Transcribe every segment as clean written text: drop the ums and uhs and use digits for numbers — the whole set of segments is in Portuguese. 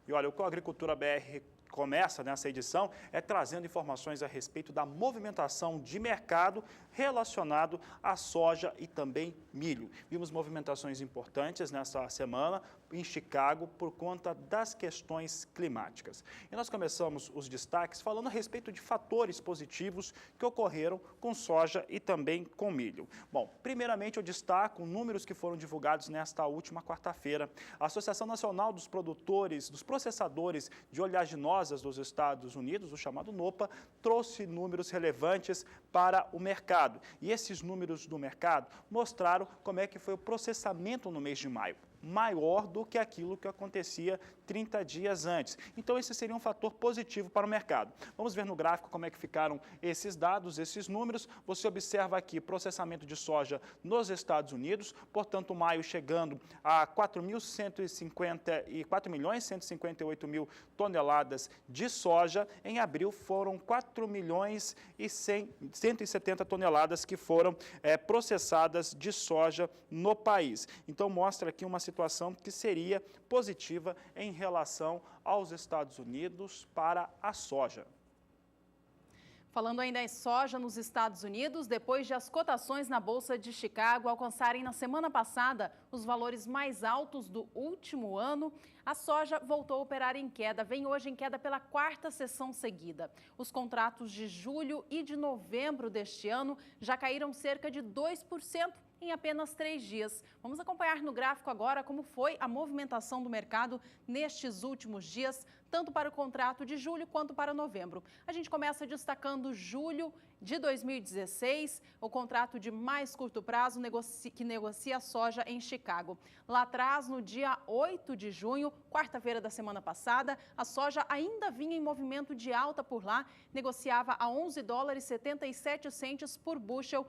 E olha, o que a Agricultura BR começa nessa edição trazendo informações a respeito da movimentação de mercado relacionado à soja e também milho. Vimos movimentações importantes nessa semana em Chicago por conta das questões climáticas. E nós começamos os destaques falando a respeito de fatores positivos que ocorreram com soja e também com milho. Bom, primeiramente eu destaco números que foram divulgados nesta última quarta-feira. A Associação Nacional dos Produtores, dos Processadores de Oleaginosas dos Estados Unidos, o chamado NOPA, trouxe números relevantes para o mercado. E esses números do mercado mostraram como é que foi o processamento no mês de maio, maior do que aquilo que acontecia 30 dias antes. Então, esse seria um fator positivo para o mercado. Vamos ver no gráfico como é que ficaram esses dados, esses números. Você observa aqui processamento de soja nos Estados Unidos, portanto, maio chegando a 4.158.000 toneladas de soja. Em abril foram 4.170.000 toneladas que foram processadas de soja no país. Então, mostra aqui uma situação que seria positiva em relação aos Estados Unidos para a soja. Falando ainda em soja nos Estados Unidos, depois de as cotações na Bolsa de Chicago alcançarem na semana passada os valores mais altos do último ano, a soja voltou a operar em queda, vem hoje em queda pela quarta sessão seguida. Os contratos de julho e de novembro deste ano já caíram cerca de 2%. Em apenas 3 dias. Vamos acompanhar no gráfico agora como foi a movimentação do mercado nestes últimos dias, tanto para o contrato de julho quanto para novembro. A gente começa destacando julho de 2016, o contrato de mais curto prazo que negocia a soja em Chicago. Lá atrás, no dia 8 de junho, quarta-feira da semana passada, a soja ainda vinha em movimento de alta por lá, negociava a $11,77 por bushel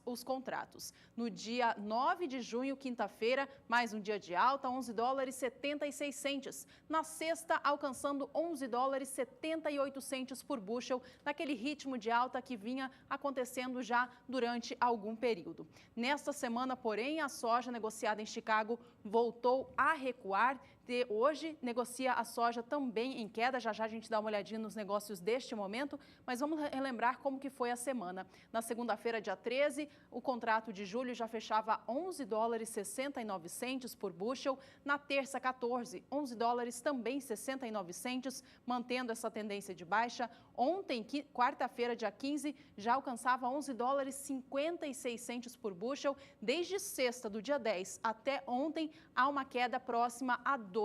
os contratos. No dia 9 de junho, quinta-feira, mais um dia de alta, $11,76. Na sexta, alcançando $11,78 por bushel, naquele ritmo de alta que vinha acontecendo já durante algum período. Nesta semana, porém, a soja negociada em Chicago voltou a recuar. Hoje negocia a soja também em queda, já já a gente dá uma olhadinha nos negócios deste momento, mas vamos relembrar como que foi a semana. Na segunda-feira, dia 13, o contrato de julho já fechava $11,69 por bushel. Na terça, 14, $11 também 69 centes, mantendo essa tendência de baixa. Ontem, quarta-feira, dia 15, já alcançava $11,56 por bushel. Desde sexta, do dia 10 até ontem, há uma queda próxima a 2%.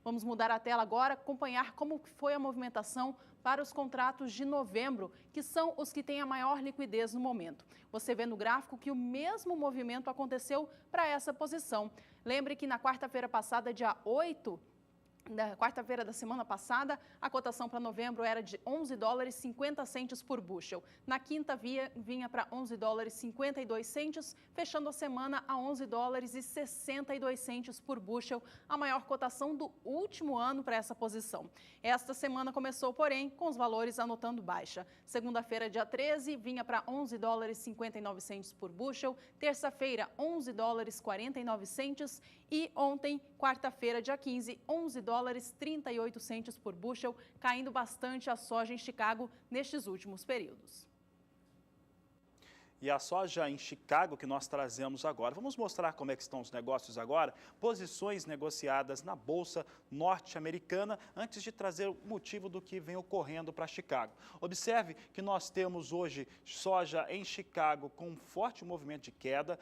Vamos mudar a tela agora, acompanhar como foi a movimentação para os contratos de novembro, que são os que têm a maior liquidez no momento. Você vê no gráfico que o mesmo movimento aconteceu para essa posição. Lembre que na quarta-feira passada, dia 8, na quarta-feira da semana passada, a cotação para novembro era de $11,50 por bushel. Na quinta vinha para $11,52, fechando a semana a $11,62 por bushel, a maior cotação do último ano para essa posição. Esta semana começou, porém, com os valores anotando baixa. Segunda-feira, dia 13, vinha para $11,59 por bushel. Terça-feira, $11,49 e ontem, quarta-feira, dia 15, $11,38 por bushel, caindo bastante a soja em Chicago nestes últimos períodos. E a soja em Chicago que nós trazemos agora. Vamos mostrar como é que estão os negócios agora, posições negociadas na Bolsa norte-americana, antes de trazer o motivo do que vem ocorrendo para Chicago. Observe que nós temos hoje soja em Chicago com um forte movimento de queda,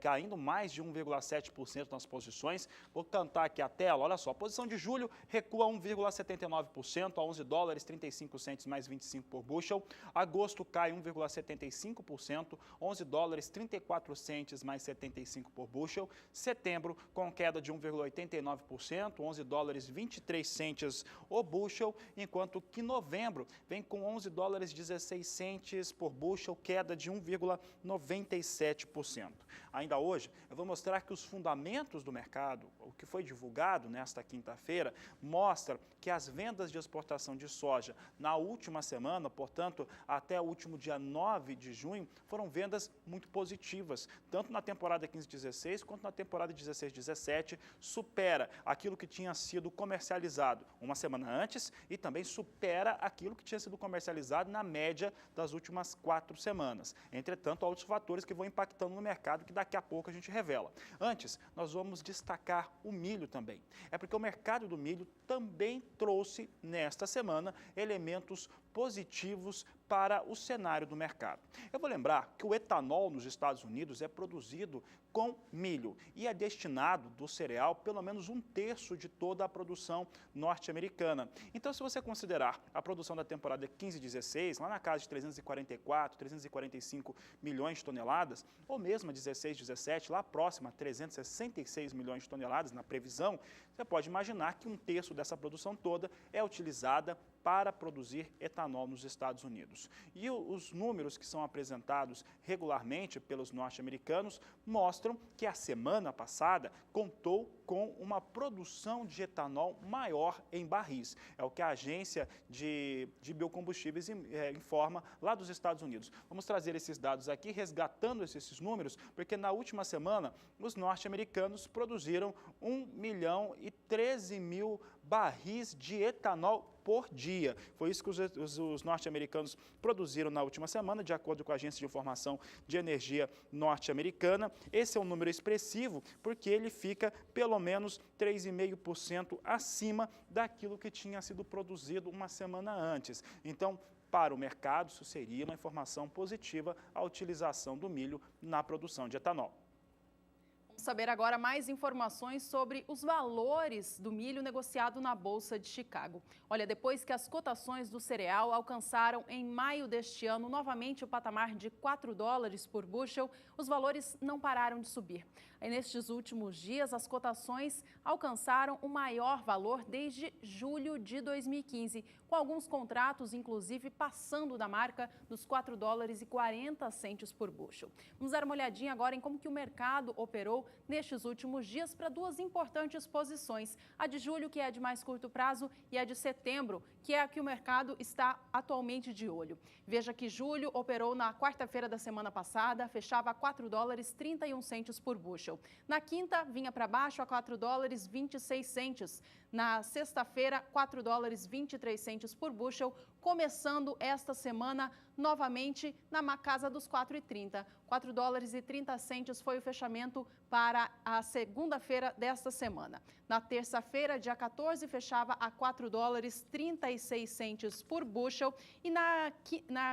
caindo mais de 1,7% nas posições. Vou cantar aqui a tela, olha só, a posição de julho recua 1,79% a $11,35 mais 25 por bushel. Agosto cai 1,75%, $11,34 mais 75 por bushel. Setembro com queda de 1,89%, $11,23 o bushel, enquanto que novembro vem com $11,16 por bushel, queda de 1,97%. Ainda hoje, eu vou mostrar que os fundamentos do mercado, o que foi divulgado nesta quinta-feira, mostra que as vendas de exportação de soja na última semana, portanto, até o último dia 9 de junho, foram vendas muito positivas, tanto na temporada 15-16 quanto na temporada 16-17, supera aquilo que tinha sido comercializado uma semana antes e também supera aquilo que tinha sido comercializado na média das últimas 4 semanas. Entretanto, há outros fatores que vão impactando no mercado que daqui a pouco a gente revela. Antes, nós vamos destacar o milho também. É porque o mercado do milho também trouxe, nesta semana, elementos positivos para o cenário do mercado. Eu vou lembrar que o etanol nos Estados Unidos é produzido com milho e é destinado do cereal pelo menos 1/3 de toda a produção norte-americana. Então, se você considerar a produção da temporada 15-16, lá na casa de 344, 345 milhões de toneladas, ou mesmo a 16-17, lá próxima a 366 milhões de toneladas na previsão, você pode imaginar que 1/3 dessa produção toda é utilizada para produzir etanol nos Estados Unidos. E os números que são apresentados regularmente pelos norte-americanos mostram que a semana passada contou com uma produção de etanol maior em barris. É o que a agência de biocombustíveis informa lá dos Estados Unidos. Vamos trazer esses dados aqui, resgatando esses números, porque na última semana os norte-americanos produziram 1.013.000 barris de etanol por dia. Foi isso que os norte-americanos produziram na última semana, de acordo com a Agência de Informação de Energia norte-americana. Esse é um número expressivo, porque ele fica pelo menos 3,5% acima daquilo que tinha sido produzido uma semana antes. Então, para o mercado, isso seria uma informação positiva a utilização do milho na produção de etanol. Vamos saber agora mais informações sobre os valores do milho negociado na Bolsa de Chicago. Olha, depois que as cotações do cereal alcançaram em maio deste ano novamente o patamar de $4 por bushel, os valores não pararam de subir. E nestes últimos dias, as cotações alcançaram o maior valor desde julho de 2015, com alguns contratos, inclusive, passando da marca dos $4,40 por bushel. Vamos dar uma olhadinha agora em como que o mercado operou nestes últimos dias para duas importantes posições. A de julho, que é a de mais curto prazo, e a de setembro, que é a que o mercado está atualmente de olho. Veja que julho operou na quarta-feira da semana passada, fechava a $4,31 por bushel. Na quinta, vinha para baixo a $4,26. Na sexta-feira, $4,23 por bushel, começando esta semana novamente na casa dos $4,30. $4,30 foi o fechamento para a segunda-feira desta semana. Na terça-feira, dia 14, fechava a $4,36 por bushel. E na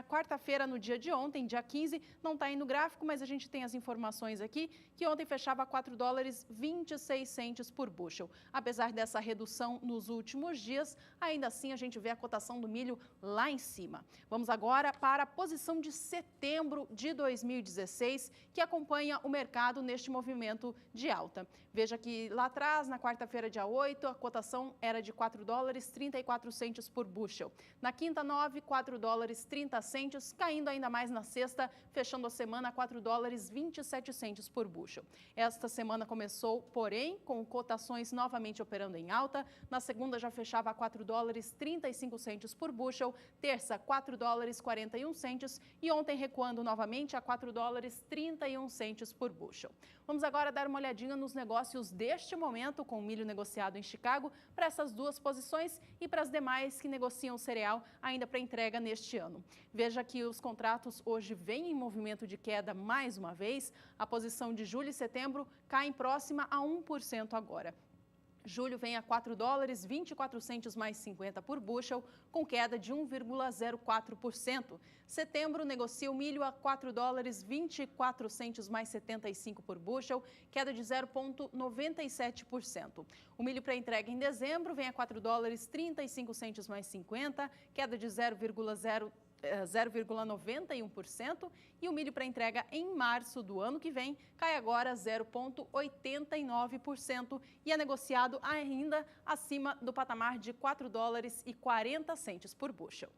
quarta-feira, no dia de ontem, dia 15, não está aí no gráfico, mas a gente tem as informações aqui, que ontem fechava a $4,26 por bushel. Apesar dessa redução nos últimos dias, ainda assim a gente vê a cotação do milho lá em cima. Vamos agora para a posição de setembro de 2016, que acompanha o mercado neste movimento de alta. Veja que lá atrás, na quarta-feira, dia 8, a cotação era de $4,34 por bushel. Na quinta, 9, $4,30, caindo ainda mais na sexta, fechando a semana a $4,27 por bushel. Esta semana começou, porém, com cotações novamente operando em alta. Na segunda já fechava a $4,35 por bushel, terça $4,41 e ontem recuando novamente a $4,31 por bushel. Vamos agora dar uma olhadinha nos negócios deste momento com o milho negociado em Chicago para essas duas posições e para as demais que negociam cereal ainda para entrega neste ano. Veja que os contratos hoje vêm em movimento de queda mais uma vez. A posição de julho e setembro caem próxima a 1% agora. Julho vem a $4,24 mais 50 por bushel, com queda de 1,04%. Setembro negocia o milho a $4,24 mais 75 por bushel, queda de 0,97%. O milho para entrega em dezembro vem a $4,35 mais 50, queda de 0,91%, e o milho para entrega em março do ano que vem cai agora 0,89% e é negociado ainda acima do patamar de $4,40 por bushel.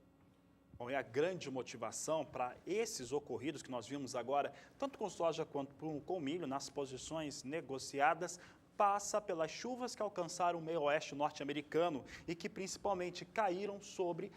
Bom, e a grande motivação para esses ocorridos que nós vimos agora, tanto com soja quanto com milho, nas posições negociadas, passa pelas chuvas que alcançaram o meio-oeste norte-americano e que principalmente caíram sobre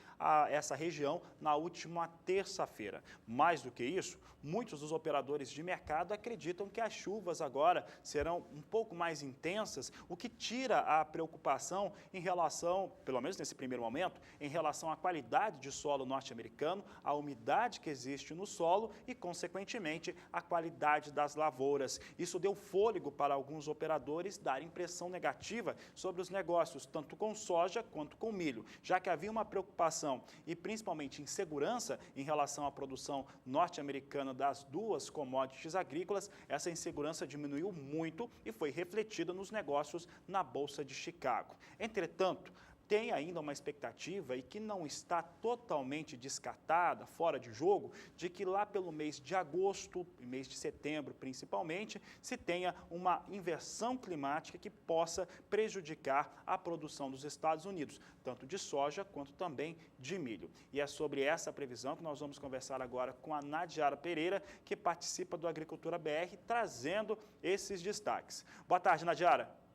essa região na última terça-feira. Mais do que isso, muitos dos operadores de mercado acreditam que as chuvas agora serão um pouco mais intensas, o que tira a preocupação em relação, pelo menos nesse primeiro momento, em relação à qualidade de solo norte-americano, a umidade que existe no solo e, consequentemente, a qualidade das lavouras. Isso deu fôlego para alguns operadores dar impressão negativa sobre os negócios, tanto com soja quanto com milho, já que havia uma preocupação e principalmente insegurança em relação à produção norte-americana das duas commodities agrícolas. Essa insegurança diminuiu muito e foi refletida nos negócios na Bolsa de Chicago. Entretanto, tem ainda uma expectativa e que não está totalmente descartada, fora de jogo, de que lá pelo mês de agosto, mês de setembro principalmente, se tenha uma inversão climática que possa prejudicar a produção dos Estados Unidos, tanto de soja quanto também de milho. E é sobre essa previsão que nós vamos conversar agora com a Nadiara Pereira, que participa do Agricultura BR, trazendo esses destaques. Boa tarde, Nadiara.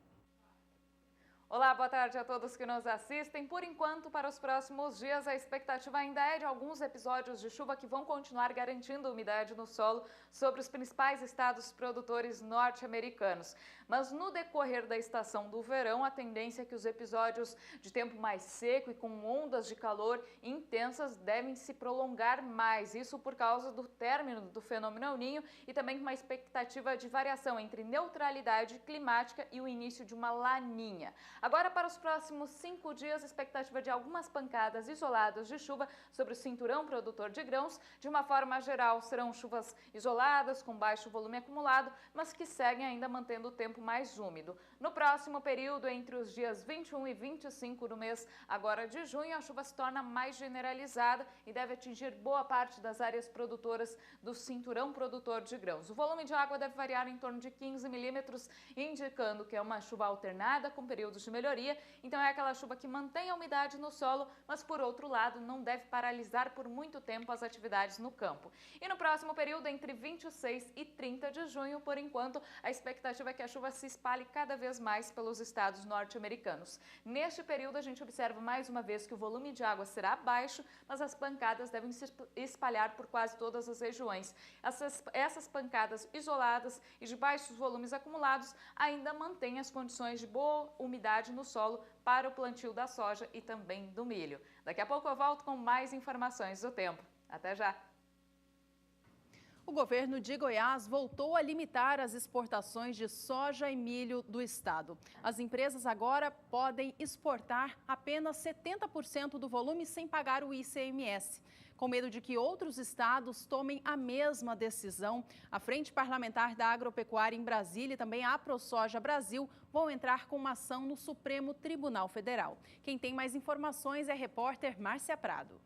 Olá, boa tarde a todos que nos assistem. Por enquanto, para os próximos dias, a expectativa ainda é de alguns episódios de chuva que vão continuar garantindo umidade no solo sobre os principais estados produtores norte-americanos. Mas no decorrer da estação do verão, a tendência é que os episódios de tempo mais seco e com ondas de calor intensas devem se prolongar mais. Isso por causa do término do fenômeno El Niño e também uma expectativa de variação entre neutralidade climática e o início de uma laninha. Agora, para os próximos 5 dias, a expectativa de algumas pancadas isoladas de chuva sobre o cinturão produtor de grãos. De uma forma geral, serão chuvas isoladas, com baixo volume acumulado, mas que seguem ainda mantendo o tempo mais úmido. No próximo período, entre os dias 21 e 25 do mês agora de junho, a chuva se torna mais generalizada e deve atingir boa parte das áreas produtoras do cinturão produtor de grãos. O volume de água deve variar em torno de 15 milímetros, indicando que é uma chuva alternada com períodos de melhoria, então é aquela chuva que mantém a umidade no solo, mas por outro lado não deve paralisar por muito tempo as atividades no campo. E no próximo período, entre 26 e 30 de junho, por enquanto, a expectativa é que a chuva se espalhe cada vez mais pelos estados norte-americanos. Neste período, a gente observa mais uma vez que o volume de água será baixo, mas as pancadas devem se espalhar por quase todas as regiões. Essas pancadas isoladas e de baixos volumes acumulados ainda mantêm as condições de boa umidade no solo para o plantio da soja e também do milho. Daqui a pouco eu volto com mais informações do tempo. Até já! O governo de Goiás voltou a limitar as exportações de soja e milho do estado. As empresas agora podem exportar apenas 70% do volume sem pagar o ICMS. Com medo de que outros estados tomem a mesma decisão, a Frente Parlamentar da Agropecuária em Brasília e também a ProSoja Brasil vão entrar com uma ação no Supremo Tribunal Federal. Quem tem mais informações é a repórter Márcia Prado.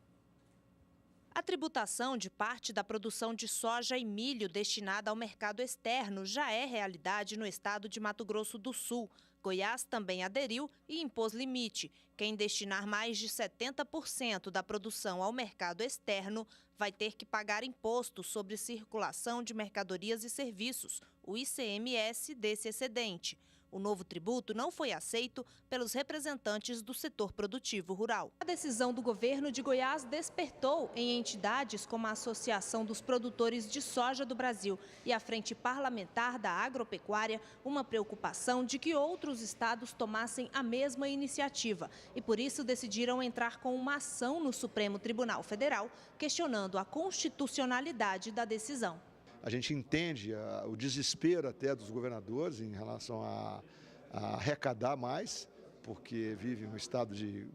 A tributação de parte da produção de soja e milho destinada ao mercado externo já é realidade no estado de Mato Grosso do Sul. Goiás também aderiu e impôs limite. Quem destinar mais de 70% da produção ao mercado externo vai ter que pagar imposto sobre circulação de mercadorias e serviços, o ICMS desse excedente. O novo tributo não foi aceito pelos representantes do setor produtivo rural. A decisão do governo de Goiás despertou em entidades como a Associação dos Produtores de Soja do Brasil e a Frente Parlamentar da Agropecuária uma preocupação de que outros estados tomassem a mesma iniciativa e por isso decidiram entrar com uma ação no Supremo Tribunal Federal, questionando a constitucionalidade da decisão. A gente entende o desespero até dos governadores em relação a arrecadar mais, porque vive um estado de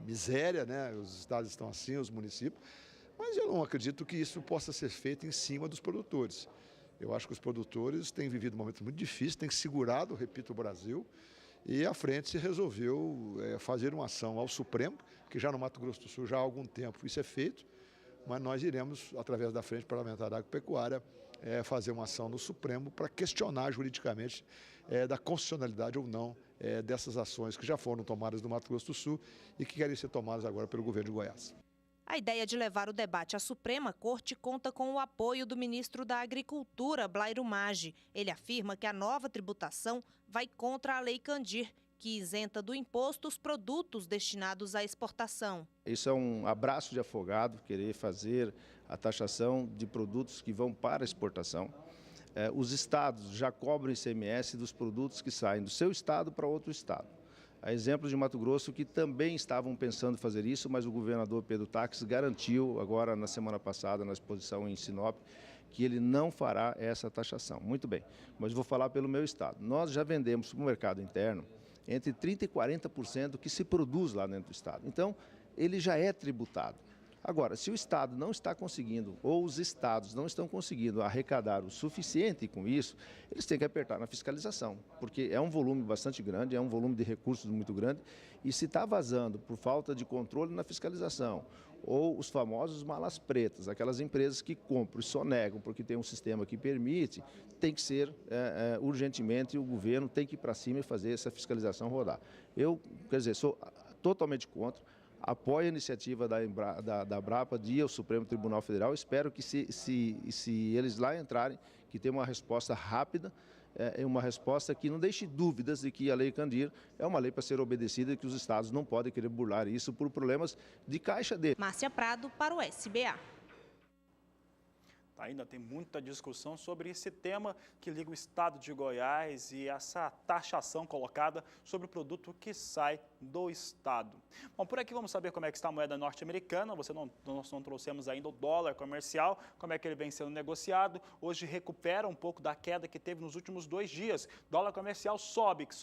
miséria, né? Os estados estão assim, os municípios, mas eu não acredito que isso possa ser feito em cima dos produtores. Eu acho que os produtores têm vivido um momento muito difícil, têm segurado, repito, o Brasil, e a frente resolveu fazer uma ação ao Supremo, que já no Mato Grosso do Sul já há algum tempo isso é feito, mas nós iremos, através da Frente Parlamentar da Agropecuária, fazer uma ação no Supremo para questionar juridicamente da constitucionalidade ou não dessas ações que já foram tomadas no Mato Grosso do Sul e que querem ser tomadas agora pelo governo de Goiás. A ideia de levar o debate à Suprema Corte conta com o apoio do ministro da Agricultura, Blairo Maggi. Ele afirma que a nova tributação vai contra a Lei Candir, que isenta do imposto os produtos destinados à exportação. Isso é um abraço de afogado, querer fazer a taxação de produtos que vão para exportação. Os estados já cobram ICMS dos produtos que saem do seu estado para outro estado. Há exemplos de Mato Grosso que também estavam pensando em fazer isso, mas o governador Pedro Taques garantiu agora na semana passada, na exposição em Sinop, que ele não fará essa taxação. Muito bem, mas vou falar pelo meu estado. Nós já vendemos para o mercado interno entre 30% e 40% do que se produz lá dentro do estado. Então, ele já é tributado. Agora, se o estado não está conseguindo, ou os estados não estão conseguindo arrecadar o suficiente com isso, eles têm que apertar na fiscalização, porque é um volume bastante grande, é um volume de recursos muito grande, e se está vazando por falta de controle na fiscalização, ou os famosos malas pretas, aquelas empresas que compram e sonegam porque tem um sistema que permite, tem que ser urgentemente, o governo tem que ir para cima e fazer essa fiscalização rodar. Eu, sou totalmente contra, apoio a iniciativa da Abrapa de ir ao Supremo Tribunal Federal, espero que se eles lá entrarem, que tenha uma resposta rápida, uma resposta que não deixe dúvidas de que a Lei Candir é uma lei para ser obedecida e que os estados não podem querer burlar isso por problemas de caixa dele. Márcia Prado para o SBA. Ainda tem muita discussão sobre esse tema que liga o estado de Goiás e essa taxação colocada sobre o produto que sai do estado. Bom, por aqui vamos saber como é que está a moeda norte-americana. Nós não trouxemos ainda o dólar comercial, como é que ele vem sendo negociado. Hoje recupera um pouco da queda que teve nos últimos 2 dias. Dólar comercial sobe para R$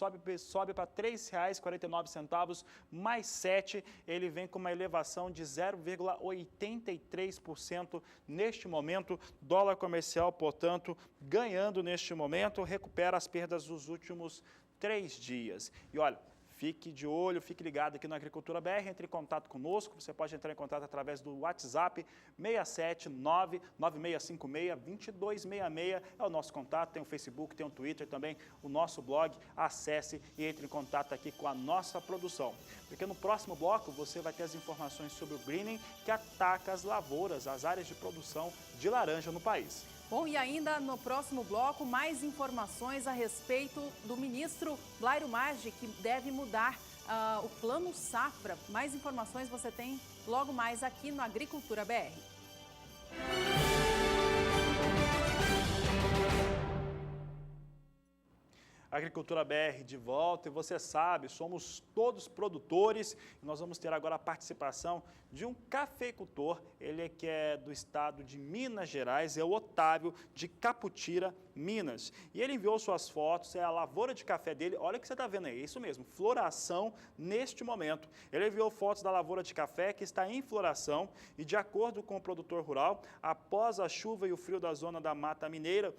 3,49 mais 7. Ele vem com uma elevação de 0,83% neste momento. Dólar comercial, portanto, ganhando neste momento, recupera as perdas dos últimos 3 dias. E olha, fique de olho, fique ligado aqui na Agricultura BR, entre em contato conosco, você pode entrar em contato através do WhatsApp 679-9656-2266, é o nosso contato, tem o Facebook, tem o Twitter também, o nosso blog, acesse e entre em contato aqui com a nossa produção. Porque no próximo bloco você vai ter as informações sobre o greening que ataca as lavouras, as áreas de produção de laranja no país. Bom, e ainda no próximo bloco, mais informações a respeito do ministro Blairo Maggi, que deve mudar o Plano Safra. Mais informações você tem logo mais aqui no Agricultura BR. Agricultura BR de volta e você sabe, somos todos produtores e nós vamos ter agora a participação de um cafeicultor, ele que é do estado de Minas Gerais, é o Otávio de Caputira, Minas. E ele enviou suas fotos, é a lavoura de café dele, olha o que você está vendo aí, é isso mesmo, floração neste momento. Ele enviou fotos da lavoura de café que está em floração e de acordo com o produtor rural, após a chuva e o frio da zona da Mata Mineira,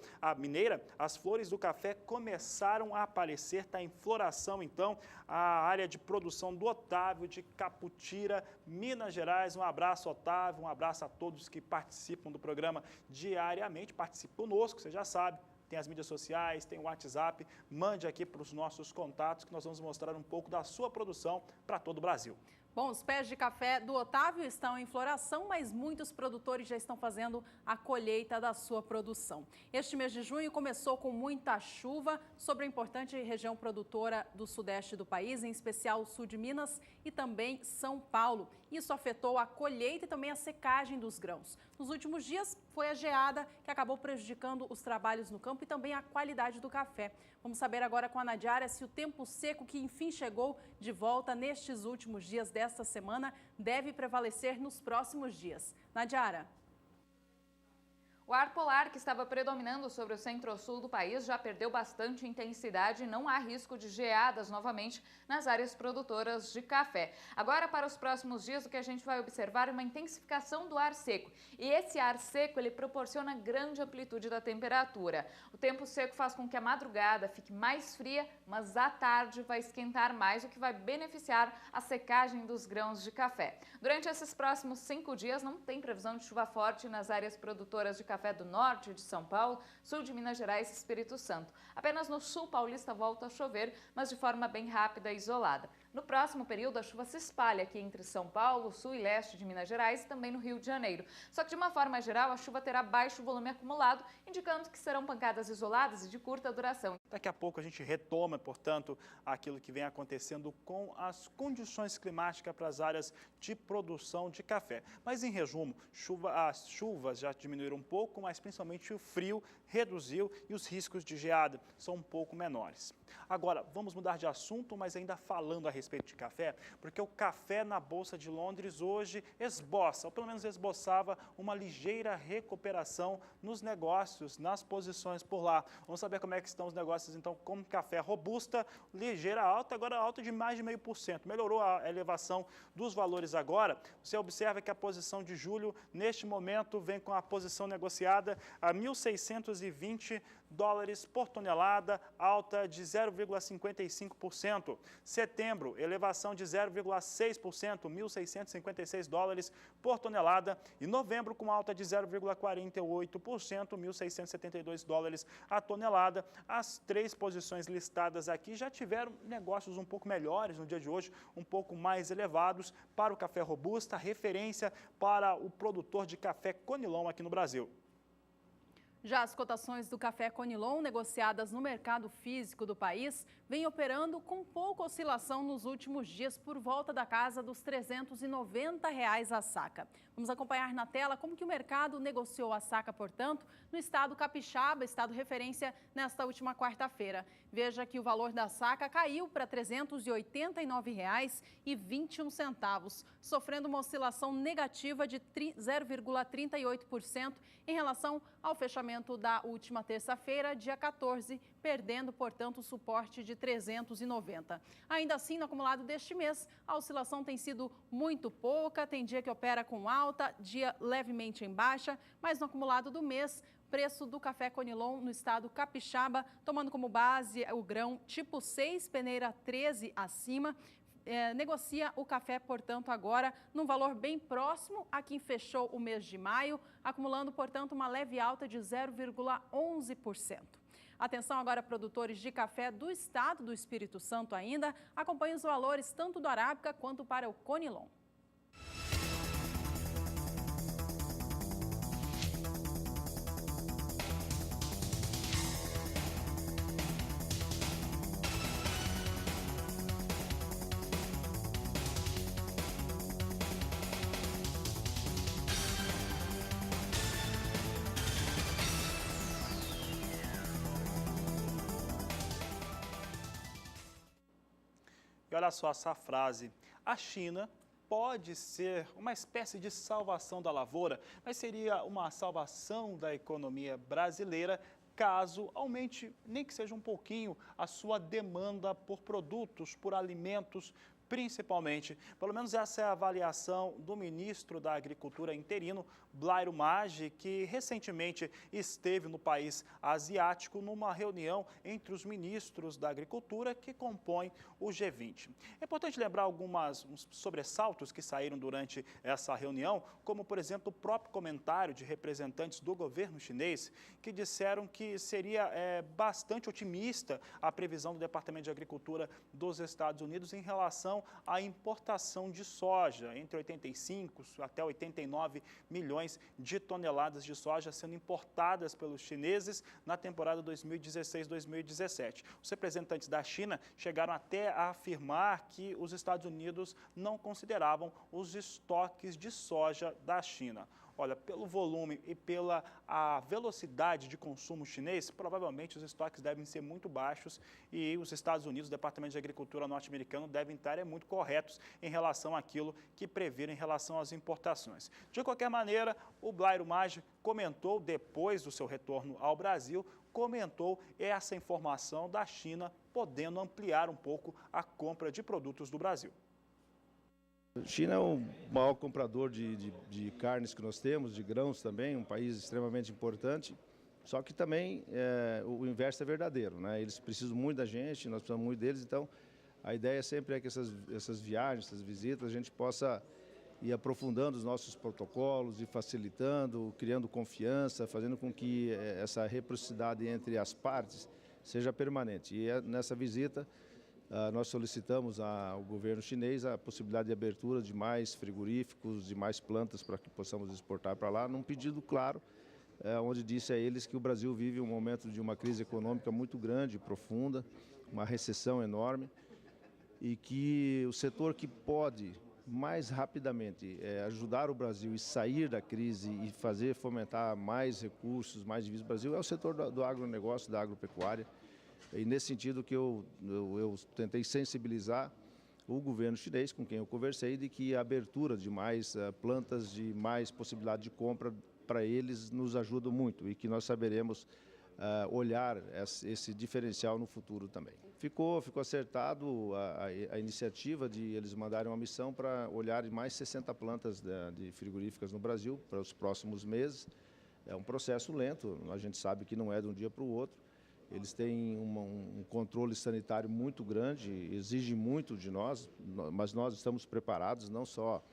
as flores do café começaram a aparecer, está em floração então a área de produção do Otávio de Caputira, Minas Gerais. Um abraço, Otávio, um abraço a todos que participam do programa diariamente, participe conosco, você já sabe. Tem as mídias sociais, tem o WhatsApp, mande aqui para os nossos contatos que nós vamos mostrar um pouco da sua produção para todo o Brasil. Bom, os pés de café do Otávio estão em floração, mas muitos produtores já estão fazendo a colheita da sua produção. Este mês de junho começou com muita chuva sobre a importante região produtora do sudeste do país, em especial o sul de Minas e também São Paulo. Isso afetou a colheita e também a secagem dos grãos. Nos últimos dias foi a geada que acabou prejudicando os trabalhos no campo e também a qualidade do café. Vamos saber agora com a Nadiara se o tempo seco que enfim chegou de volta nestes últimos dias desta semana deve prevalecer nos próximos dias. Nadiara. O ar polar que estava predominando sobre o centro-sul do país já perdeu bastante intensidade e não há risco de geadas novamente nas áreas produtoras de café. Agora, para os próximos dias, o que a gente vai observar é uma intensificação do ar seco. E esse ar seco, ele proporciona grande amplitude da temperatura. O tempo seco faz com que a madrugada fique mais fria, mas à tarde vai esquentar mais, o que vai beneficiar a secagem dos grãos de café. Durante esses próximos 5 dias, não tem previsão de chuva forte nas áreas produtoras de café do norte de São Paulo, sul de Minas Gerais e Espírito Santo. Apenas no sul paulista volta a chover, mas de forma bem rápida e isolada. No próximo período, a chuva se espalha aqui entre São Paulo, sul e leste de Minas Gerais e também no Rio de Janeiro. Só que, de uma forma geral, a chuva terá baixo volume acumulado, indicando que serão pancadas isoladas e de curta duração. Daqui a pouco a gente retoma, portanto, aquilo que vem acontecendo com as condições climáticas para as áreas de produção de café. Mas, em resumo, as chuvas já diminuíram um pouco, mas principalmente o frio reduziu e os riscos de geada são um pouco menores. Agora, vamos mudar de assunto, mas ainda falando a respeito de café, porque o café na Bolsa de Londres hoje esboça, ou pelo menos esboçava, uma ligeira recuperação nos negócios, nas posições por lá. Vamos saber como é que estão os negócios, então, com café robusta, ligeira alta, agora alta de mais de 0,5%. Melhorou a elevação dos valores agora. Você observa que a posição de julho, neste momento, vem com a posição negociada a 1.620 dólares por tonelada, alta de 0,55%. Setembro, elevação de 0,6%, 1.656 dólares por tonelada. E novembro, com alta de 0,48%, 1.672 dólares a tonelada. As três posições listadas aqui já tiveram negócios um pouco melhores no dia de hoje, um pouco mais elevados para o café robusta, referência para o produtor de café Conilon aqui no Brasil. Já as cotações do café Conilon, negociadas no mercado físico do país, vêm operando com pouca oscilação nos últimos dias, por volta da casa dos R$ 390 a saca. Vamos acompanhar na tela como que o mercado negociou a saca, portanto, no estado capixaba, estado referência nesta última quarta-feira. Veja que o valor da saca caiu para R$ 389,21, sofrendo uma oscilação negativa de 0,38% em relação ao fechamento da última terça-feira, dia 14, perdendo, portanto, o suporte de 390. Ainda assim, no acumulado deste mês, a oscilação tem sido muito pouca, tem dia que opera com alta, dia levemente em baixa, mas no acumulado do mês, preço do café Conilon no estado capixaba, tomando como base o grão tipo 6, peneira 13 acima, negocia o café, portanto, agora num valor bem próximo a quem fechou o mês de maio, acumulando, portanto, uma leve alta de 0,11%. Atenção agora, produtores de café do estado do Espírito Santo ainda, acompanhem os valores tanto do Arábica quanto para o Conilon. E olha só essa frase, a China pode ser uma espécie de salvação da lavoura, mas seria uma salvação da economia brasileira caso aumente, nem que seja um pouquinho, a sua demanda por produtos, por alimentos, principalmente. Pelo menos essa é a avaliação do ministro da Agricultura interino, Blairo Maggi, que recentemente esteve no país asiático numa reunião entre os ministros da Agricultura que compõem o G20. É importante lembrar uns sobressaltos que saíram durante essa reunião, como, por exemplo, o próprio comentário de representantes do governo chinês, que disseram que seria bastante otimista a previsão do Departamento de Agricultura dos Estados Unidos em relação à importação de soja, entre 85 até 89 milhões de toneladas de soja sendo importadas pelos chineses na temporada 2016-2017. Os representantes da China chegaram até a afirmar que os Estados Unidos não consideravam os estoques de soja da China. Olha, pelo volume e pela velocidade de consumo chinês, provavelmente os estoques devem ser muito baixos e os Estados Unidos, o Departamento de Agricultura norte-americano, devem estar muito corretos em relação àquilo que previram em relação às importações. De qualquer maneira, o Blairo Maggi comentou, depois do seu retorno ao Brasil, comentou essa informação da China podendo ampliar um pouco a compra de produtos do Brasil. A China é o maior comprador de carnes que nós temos, de grãos também, um país extremamente importante, só que também o inverso é verdadeiro, né? Eles precisam muito da gente, nós precisamos muito deles, então a ideia sempre é que essas viagens, essas visitas, a gente possa ir aprofundando os nossos protocolos, ir facilitando, criando confiança, fazendo com que essa reciprocidade entre as partes seja permanente. E nessa visita Nós solicitamos ao governo chinês a possibilidade de abertura de mais frigoríficos, de mais plantas para que possamos exportar para lá, num pedido claro, onde disse a eles que o Brasil vive um momento de uma crise econômica muito grande, profunda, uma recessão enorme, e que o setor que pode mais rapidamente ajudar o Brasil e sair da crise e fazer fomentar mais recursos, mais divisas do Brasil é o setor do agronegócio, da agropecuária. E nesse sentido que eu tentei sensibilizar o governo chinês, com quem eu conversei, de que a abertura de mais plantas, de mais possibilidade de compra para eles nos ajuda muito e que nós saberemos olhar esse diferencial no futuro também. Ficou acertado a iniciativa de eles mandarem uma missão para olhar mais 60 plantas de frigoríficas no Brasil para os próximos meses. É um processo lento, a gente sabe que não é de um dia para o outro. Eles têm um controle sanitário muito grande, exige muito de nós, mas nós estamos preparados não só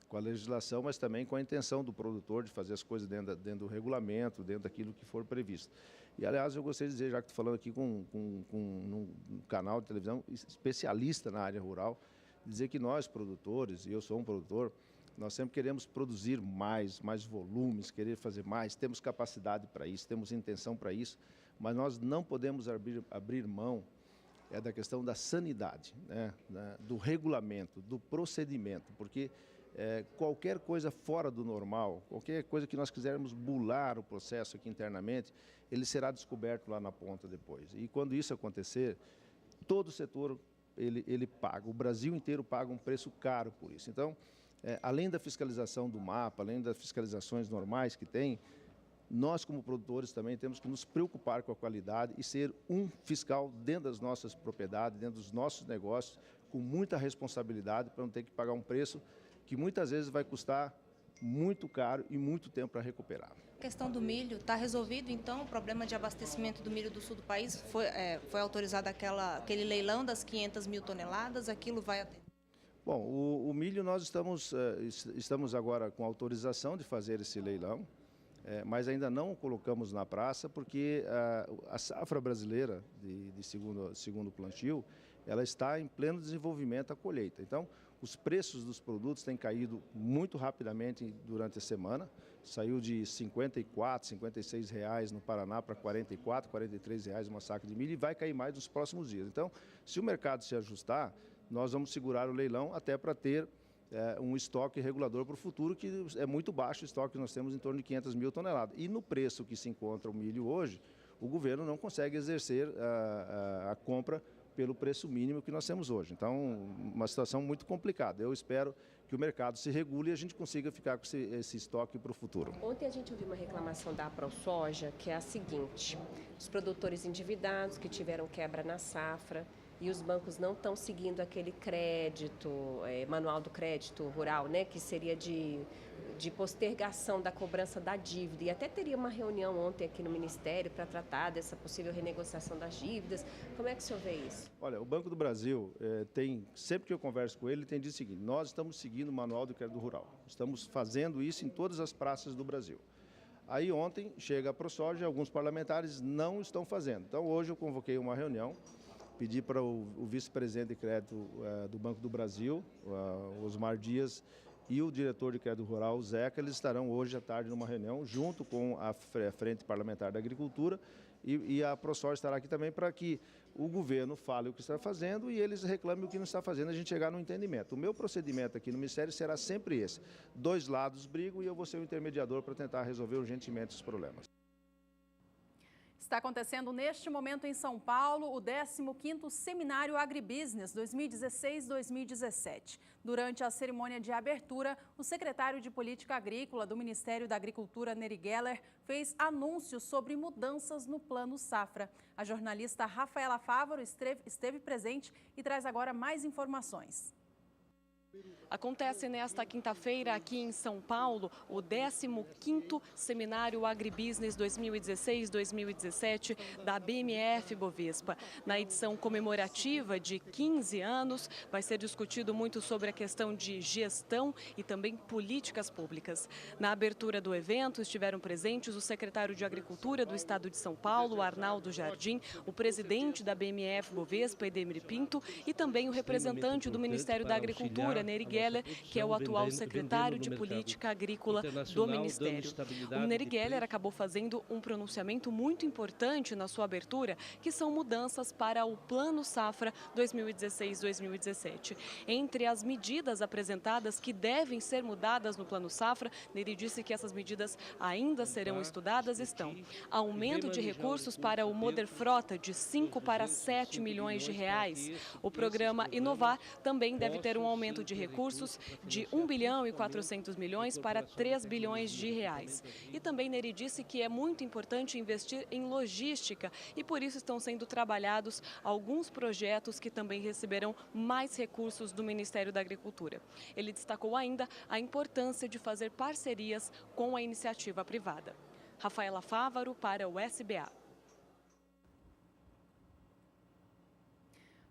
com a legislação, mas também com a intenção do produtor de fazer as coisas dentro do regulamento, dentro daquilo que for previsto. E, aliás, eu gostaria de dizer, já que estou falando aqui com um canal de televisão especialista na área rural, dizer que nós, produtores, e eu sou um produtor, nós sempre queremos produzir mais volumes, querer fazer mais, temos capacidade para isso, temos intenção para isso, mas nós não podemos abrir mão da questão da sanidade, né, do regulamento, do procedimento, porque qualquer coisa fora do normal, qualquer coisa que nós quisermos bular o processo aqui internamente, ele será descoberto lá na ponta depois. E quando isso acontecer, todo o setor ele paga, o Brasil inteiro paga um preço caro por isso. Então, além da fiscalização do mapa, além das fiscalizações normais que tem, nós como produtores também temos que nos preocupar com a qualidade e ser um fiscal dentro das nossas propriedades, dentro dos nossos negócios, com muita responsabilidade para não ter que pagar um preço que muitas vezes vai custar muito caro e muito tempo para recuperar. A questão do milho está resolvido, então o problema de abastecimento do milho do sul do país foi autorizado aquele leilão das 500 mil toneladas, aquilo vai até... Bom, o milho nós estamos agora com autorização de fazer esse leilão, mas ainda não o colocamos na praça porque a safra brasileira de segundo plantio, ela está em pleno desenvolvimento a colheita. Então, os preços dos produtos têm caído muito rapidamente durante a semana. Saiu de R$ 54, R$ 56 no Paraná para R$ 44, R$ 43 uma saca de milho e vai cair mais nos próximos dias. Então, se o mercado se ajustar, nós vamos segurar o leilão até para ter um estoque regulador para o futuro, que é muito baixo o estoque que nós temos, em torno de 500 mil toneladas. E no preço que se encontra o milho hoje, o governo não consegue exercer a compra pelo preço mínimo que nós temos hoje. Então, uma situação muito complicada. Eu espero que o mercado se regule e a gente consiga ficar com esse estoque para o futuro. Ontem a gente ouviu uma reclamação da ProSoja, que é a seguinte: os produtores endividados que tiveram quebra na safra e os bancos não estão seguindo aquele crédito, manual do crédito rural, né, que seria de postergação da cobrança da dívida. E até teria uma reunião ontem aqui no Ministério para tratar dessa possível renegociação das dívidas. Como é que o senhor vê isso? Olha, o Banco do Brasil sempre que eu converso com ele, tem dito o seguinte: nós estamos seguindo o manual do crédito rural. Estamos fazendo isso em todas as praças do Brasil. Aí ontem chega a ProSoja, alguns parlamentares não estão fazendo. Então hoje eu convoquei uma reunião, pedi para o vice-presidente de crédito do Banco do Brasil, Osmar Dias, e o diretor de crédito rural, o Zeca, eles estarão hoje à tarde numa reunião junto com a Frente Parlamentar da Agricultura e a ProSoja estará aqui também para que o governo fale o que está fazendo e eles reclamem o que não está fazendo, a gente chegar no entendimento. O meu procedimento aqui no Ministério será sempre esse: dois lados brigam e eu vou ser o intermediador para tentar resolver urgentemente os problemas. Está acontecendo neste momento em São Paulo o 15º Seminário Agribusiness 2016-2017. Durante a cerimônia de abertura, o secretário de Política Agrícola do Ministério da Agricultura, Neri Geller, fez anúncios sobre mudanças no Plano Safra. A jornalista Rafaela Fávaro esteve presente e traz agora mais informações. Acontece nesta quinta-feira aqui em São Paulo o 15º Seminário Agribusiness 2016-2017 da BMF Bovespa. Na edição comemorativa de 15 anos vai ser discutido muito sobre a questão de gestão e também políticas públicas. Na abertura do evento estiveram presentes o secretário de Agricultura do Estado de São Paulo, Arnaldo Jardim, o presidente da BMF Bovespa, Edemir Pinto, e também o representante do Ministério da Agricultura, Nery Geller, que é o atual secretário de Política Agrícola do Ministério. O Nery Geller acabou fazendo um pronunciamento muito importante na sua abertura, que são mudanças para o Plano Safra 2016-2017. Entre as medidas apresentadas que devem ser mudadas no Plano Safra, Nery disse que essas medidas ainda serão estudadas estão: aumento de recursos para o Moder Frota de 5 para 7 milhões de reais. O programa Inovar também deve ter um aumento de recursos de 1 bilhão e 400 milhões para 3 bilhões de reais. E também Nery disse que é muito importante investir em logística e por isso estão sendo trabalhados alguns projetos que também receberão mais recursos do Ministério da Agricultura. Ele destacou ainda a importância de fazer parcerias com a iniciativa privada. Rafaela Fávaro para o SBA.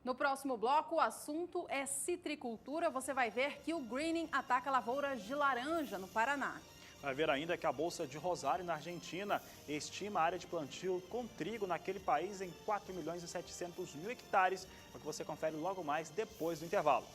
No próximo bloco, o assunto é citricultura. Você vai ver que o greening ataca lavouras de laranja no Paraná. Vai ver ainda que a Bolsa de Rosário, na Argentina, estima a área de plantio com trigo naquele país em 4 milhões e 700 mil hectares. É o que você confere logo mais depois do intervalo.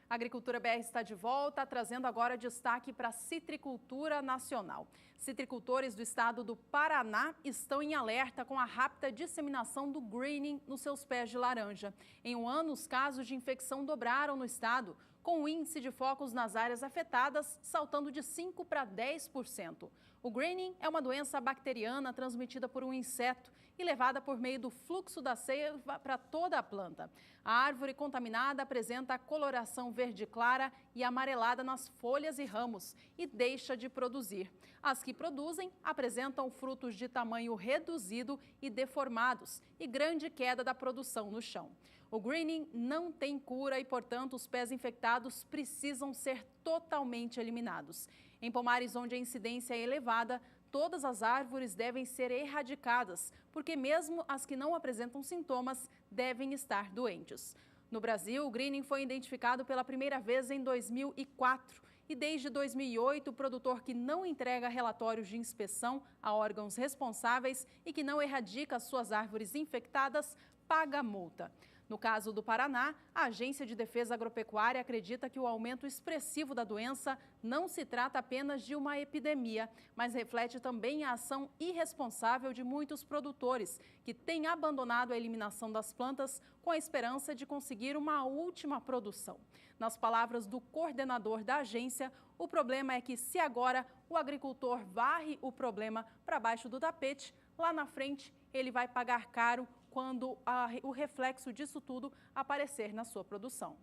A Agricultura BR está de volta, trazendo agora destaque para a citricultura nacional. Citricultores do estado do Paraná estão em alerta com a rápida disseminação do greening nos seus pés de laranja. Em um ano, os casos de infecção dobraram no estado, com o índice de focos nas áreas afetadas saltando de 5% para 10%. O greening é uma doença bacteriana transmitida por um inseto e levada por meio do fluxo da seiva para toda a planta. A árvore contaminada apresenta coloração verde clara e amarelada nas folhas e ramos e deixa de produzir. As que produzem apresentam frutos de tamanho reduzido e deformados e grande queda da produção no chão. O greening não tem cura e, portanto, os pés infectados precisam ser totalmente eliminados. Em pomares onde a incidência é elevada, todas as árvores devem ser erradicadas, porque mesmo as que não apresentam sintomas devem estar doentes. No Brasil, o greening foi identificado pela primeira vez em 2004 e desde 2008 o produtor que não entrega relatórios de inspeção a órgãos responsáveis e que não erradica suas árvores infectadas paga multa. No caso do Paraná, a Agência de Defesa Agropecuária acredita que o aumento expressivo da doença não se trata apenas de uma epidemia, mas reflete também a ação irresponsável de muitos produtores que têm abandonado a eliminação das plantas com a esperança de conseguir uma última produção. Nas palavras do coordenador da agência, o problema é que se agora o agricultor varre o problema para baixo do tapete, lá na frente ele vai pagar caro quando o reflexo disso tudo aparecer na sua produção.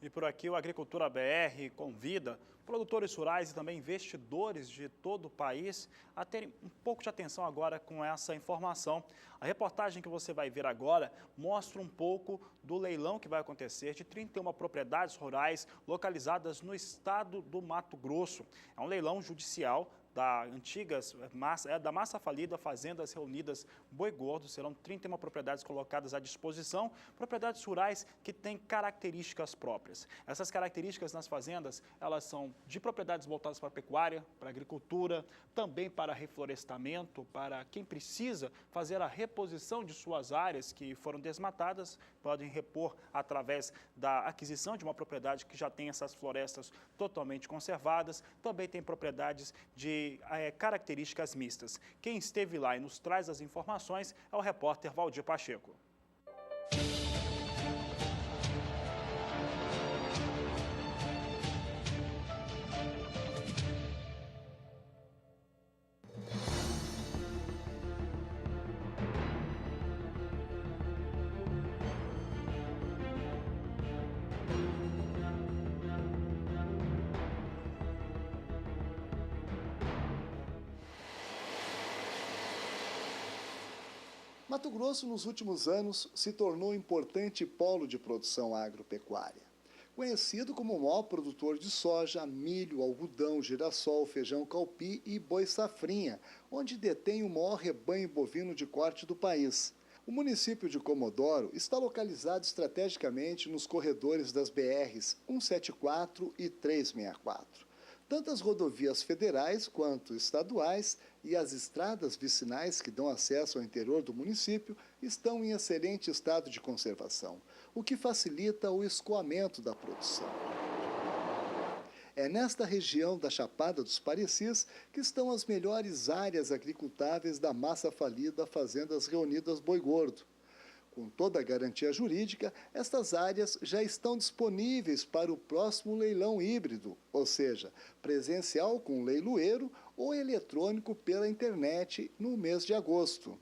E por aqui o Agricultura BR convida produtores rurais e também investidores de todo o país a terem um pouco de atenção agora com essa informação. A reportagem que você vai ver agora mostra um pouco do leilão que vai acontecer de 31 propriedades rurais localizadas no estado do Mato Grosso. É um leilão judicial da massa falida Fazendas Reunidas Boi Gordo. Serão 31 propriedades colocadas à disposição, propriedades rurais que têm características próprias. Essas características nas fazendas, elas são de propriedades voltadas para a pecuária, para a agricultura, também para reflorestamento, para quem precisa fazer a reposição de suas áreas que foram desmatadas, podem repor através da aquisição de uma propriedade que já tem essas florestas totalmente conservadas. Também tem propriedades de características mistas. Quem esteve lá e nos traz as informações é o repórter Valdir Pacheco. Mato Grosso, nos últimos anos, se tornou importante polo de produção agropecuária. Conhecido como o maior produtor de soja, milho, algodão, girassol, feijão calpi e boi safrinha, onde detém o maior rebanho bovino de corte do país. O município de Comodoro está localizado estrategicamente nos corredores das BRs 174 e 364. Tanto as rodovias federais quanto estaduais e as estradas vicinais que dão acesso ao interior do município estão em excelente estado de conservação, o que facilita o escoamento da produção. É nesta região da Chapada dos Parecis que estão as melhores áreas agricultáveis da massa falida Fazendas Reunidas Boi Gordo. Com toda a garantia jurídica, estas áreas já estão disponíveis para o próximo leilão híbrido, ou seja, presencial com leiloeiro ou eletrônico pela internet no mês de agosto.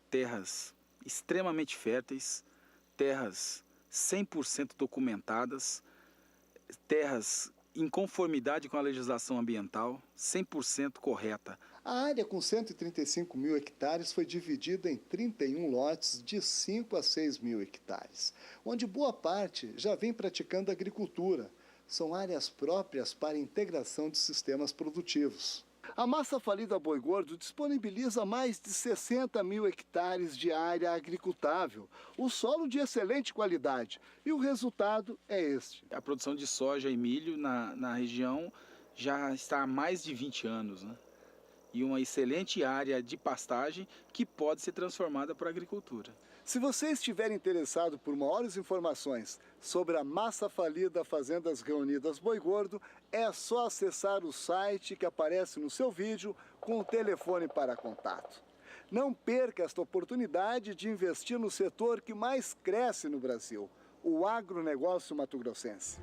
Terras extremamente férteis, terras 100% documentadas, terras em conformidade com a legislação ambiental, 100% correta. A área com 135 mil hectares foi dividida em 31 lotes de 5 a 6 mil hectares, onde boa parte já vem praticando agricultura. São áreas próprias para integração de sistemas produtivos. A massa falida Boi Gordo disponibiliza mais de 60 mil hectares de área agricultável, o solo de excelente qualidade, e o resultado é este. A produção de soja e milho na região já está há mais de 20 anos, né? E uma excelente área de pastagem que pode ser transformada para a agricultura. Se você estiver interessado por maiores informações sobre a massa falida Fazendas Reunidas Boi Gordo, é só acessar o site que aparece no seu vídeo com o telefone para contato. Não perca esta oportunidade de investir no setor que mais cresce no Brasil, o agronegócio mato-grossense.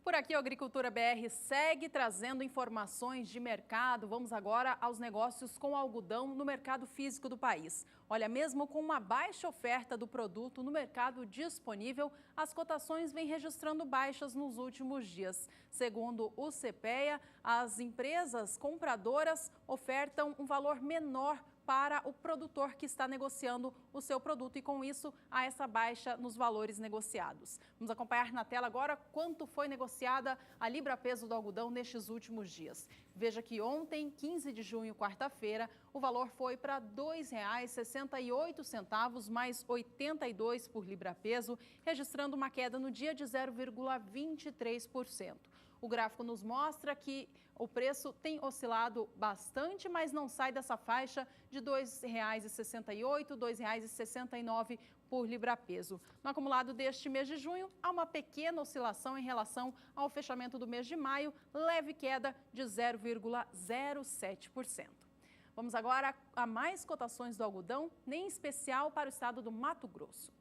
Por aqui, a Agricultura BR segue trazendo informações de mercado. Vamos agora aos negócios com algodão no mercado físico do país. Olha, mesmo com uma baixa oferta do produto no mercado disponível, as cotações vêm registrando baixas nos últimos dias. Segundo o CPEA, as empresas compradoras ofertam um valor menor para o produtor que está negociando o seu produto e, com isso, há essa baixa nos valores negociados. Vamos acompanhar na tela agora quanto foi negociada a libra-peso do algodão nestes últimos dias. Veja que ontem, 15 de junho, quarta-feira, o valor foi para R$ 2,68 mais 82 por libra-peso, registrando uma queda no dia de 0,23%. O gráfico nos mostra que o preço tem oscilado bastante, mas não sai dessa faixa de R$ 2,68, R$ 2,69 por libra-peso. No acumulado deste mês de junho, há uma pequena oscilação em relação ao fechamento do mês de maio, leve queda de 0,07%. Vamos agora a mais cotações do algodão, em especial para o estado do Mato Grosso.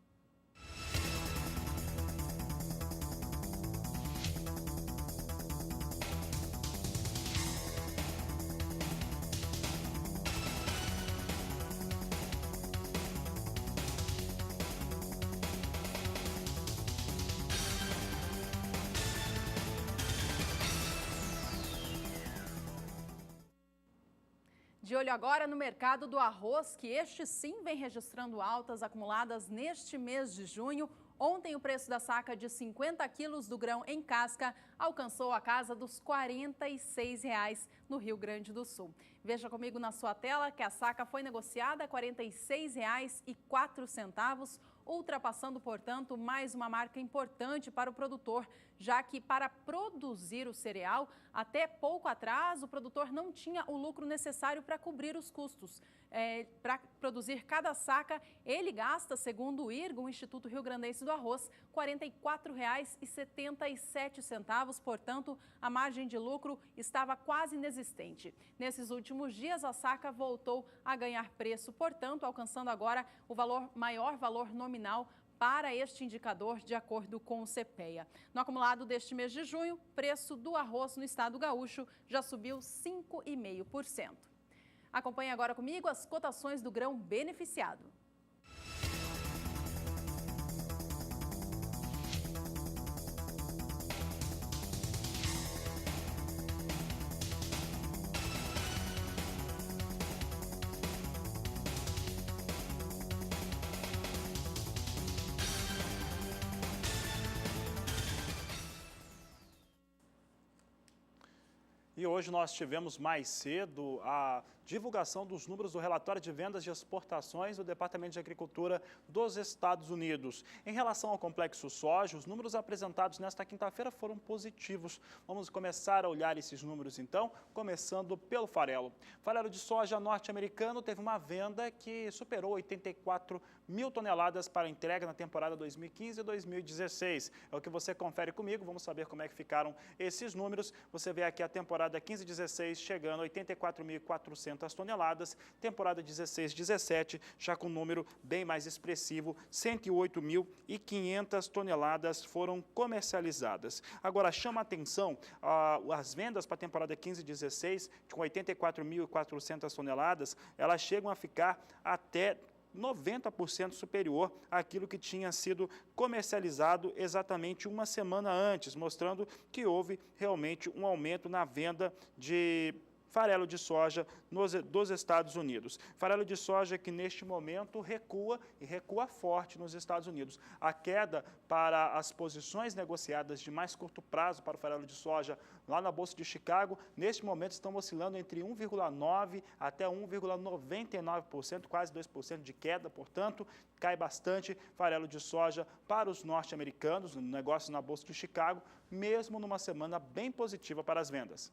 De olho agora no mercado do arroz, que este sim vem registrando altas acumuladas neste mês de junho. Ontem o preço da saca de 50 quilos do grão em casca alcançou a casa dos R$ 46 no Rio Grande do Sul. Veja comigo na sua tela que a saca foi negociada a R$ 46,04, ultrapassando, portanto, mais uma marca importante para o produtor, já que para produzir o cereal, até pouco atrás, o produtor não tinha o lucro necessário para cobrir os custos. Para produzir cada saca, ele gasta, segundo o IRGO, o Instituto Rio Grandense do Arroz, R$ 44,77, portanto, a margem de lucro estava quase inexistente. Nesses últimos dias, a saca voltou a ganhar preço, portanto, alcançando agora o maior valor nominal para este indicador, de acordo com o CPEA. No acumulado deste mês de junho, o preço do arroz no estado gaúcho já subiu 5,5%. Acompanhe agora comigo as cotações do grão beneficiado. E hoje nós tivemos mais cedo a divulgação dos números do relatório de vendas de exportações do Departamento de Agricultura dos Estados Unidos. Em relação ao complexo soja, os números apresentados nesta quinta-feira foram positivos. Vamos começar a olhar esses números então, começando pelo farelo. Farelo de soja norte-americano teve uma venda que superou 84 mil toneladas para entrega na temporada 2015 e 2016. É o que você confere comigo, vamos saber como é que ficaram esses números. Você vê aqui a temporada 15-16 chegando a 84.400 toneladas, temporada 16-17 já com um número bem mais expressivo, 108.500 toneladas foram comercializadas. Agora chama a atenção as vendas para a temporada 15-16 com 84.400 toneladas, elas chegam a ficar até 90% superior àquilo que tinha sido comercializado exatamente uma semana antes, mostrando que houve realmente um aumento na venda de farelo de soja dos Estados Unidos. Farelo de soja que neste momento recua e recua forte nos Estados Unidos. A queda para as posições negociadas de mais curto prazo para o farelo de soja lá na Bolsa de Chicago, neste momento estão oscilando entre 1,9% até 1,99%, quase 2% de queda, portanto, cai bastante farelo de soja para os norte-americanos, no negócio na Bolsa de Chicago, mesmo numa semana bem positiva para as vendas.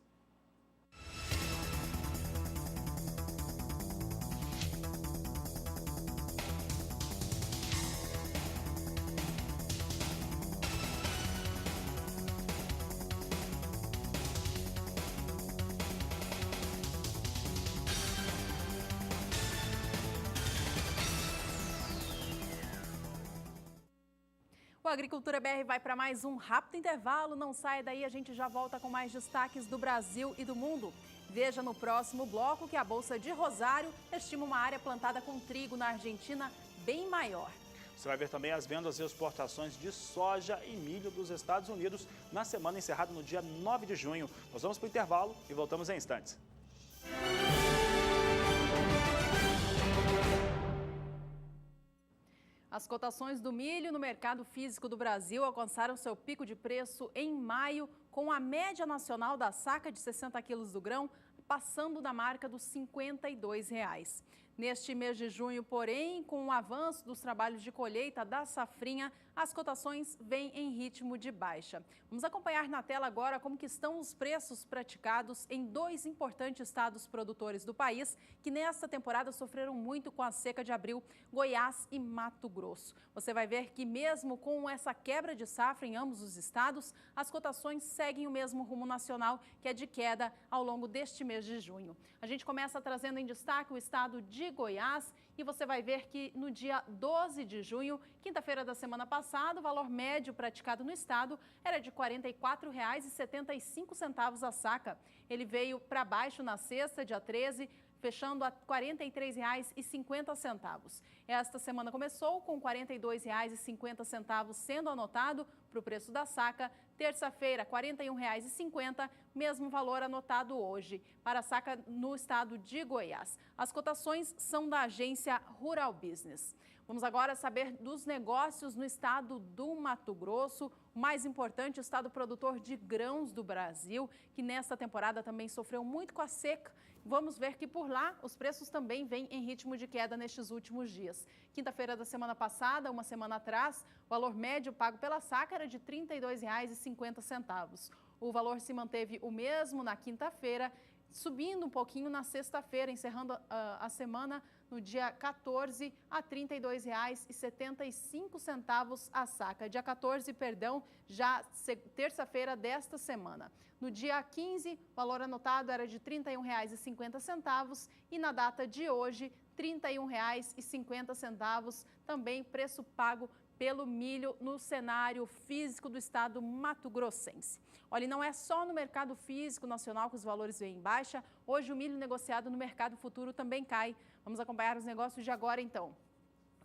O Agricultura BR vai para mais um rápido intervalo. Não saia daí, a gente já volta com mais destaques do Brasil e do mundo. Veja no próximo bloco que a Bolsa de Rosário estima uma área plantada com trigo na Argentina bem maior. Você vai ver também as vendas e exportações de soja e milho dos Estados Unidos na semana encerrada no dia 9 de junho. Nós vamos para o intervalo e voltamos em instantes. As cotações do milho no mercado físico do Brasil alcançaram seu pico de preço em maio, com a média nacional da saca de 60 quilos do grão passando da marca dos R$ 52. Neste mês de junho, porém, com o avanço dos trabalhos de colheita da safrinha, as cotações vêm em ritmo de baixa. Vamos acompanhar na tela agora como que estão os preços praticados em dois importantes estados produtores do país, que nesta temporada sofreram muito com a seca de abril, Goiás e Mato Grosso. Você vai ver que mesmo com essa quebra de safra em ambos os estados, as cotações seguem o mesmo rumo nacional, que é de queda ao longo deste mês de junho. A gente começa trazendo em destaque o estado de Goiás e você vai ver que no dia 12 de junho, quinta-feira da semana passada, o valor médio praticado no estado era de R$ 44,75 a saca. Ele veio para baixo na sexta, dia 13, fechando a R$ 43,50. Esta semana começou com R$ 42,50 sendo anotado para o preço da saca. Terça-feira, R$ 41,50, mesmo valor anotado hoje para a saca no estado de Goiás. As cotações são da agência Rural Business. Vamos agora saber dos negócios no estado do Mato Grosso, o mais importante, o estado produtor de grãos do Brasil, que nesta temporada também sofreu muito com a seca. Vamos ver que por lá os preços também vêm em ritmo de queda nestes últimos dias. Quinta-feira da semana passada, uma semana atrás, o valor médio pago pela saca era de R$ 32,50. O valor se manteve o mesmo na quinta-feira, subindo um pouquinho na sexta-feira, encerrando a semana no dia 14 a R$ 32,75 a saca. Dia 14, já terça-feira desta semana. No dia 15, o valor anotado era de R$ 31,50 e na data de hoje, R$ 31,50, também preço pago pelo milho no cenário físico do estado mato-grossense. Olha, não é só no mercado físico nacional que os valores vêm em baixa. Hoje o milho negociado no mercado futuro também cai. Vamos acompanhar os negócios de agora então.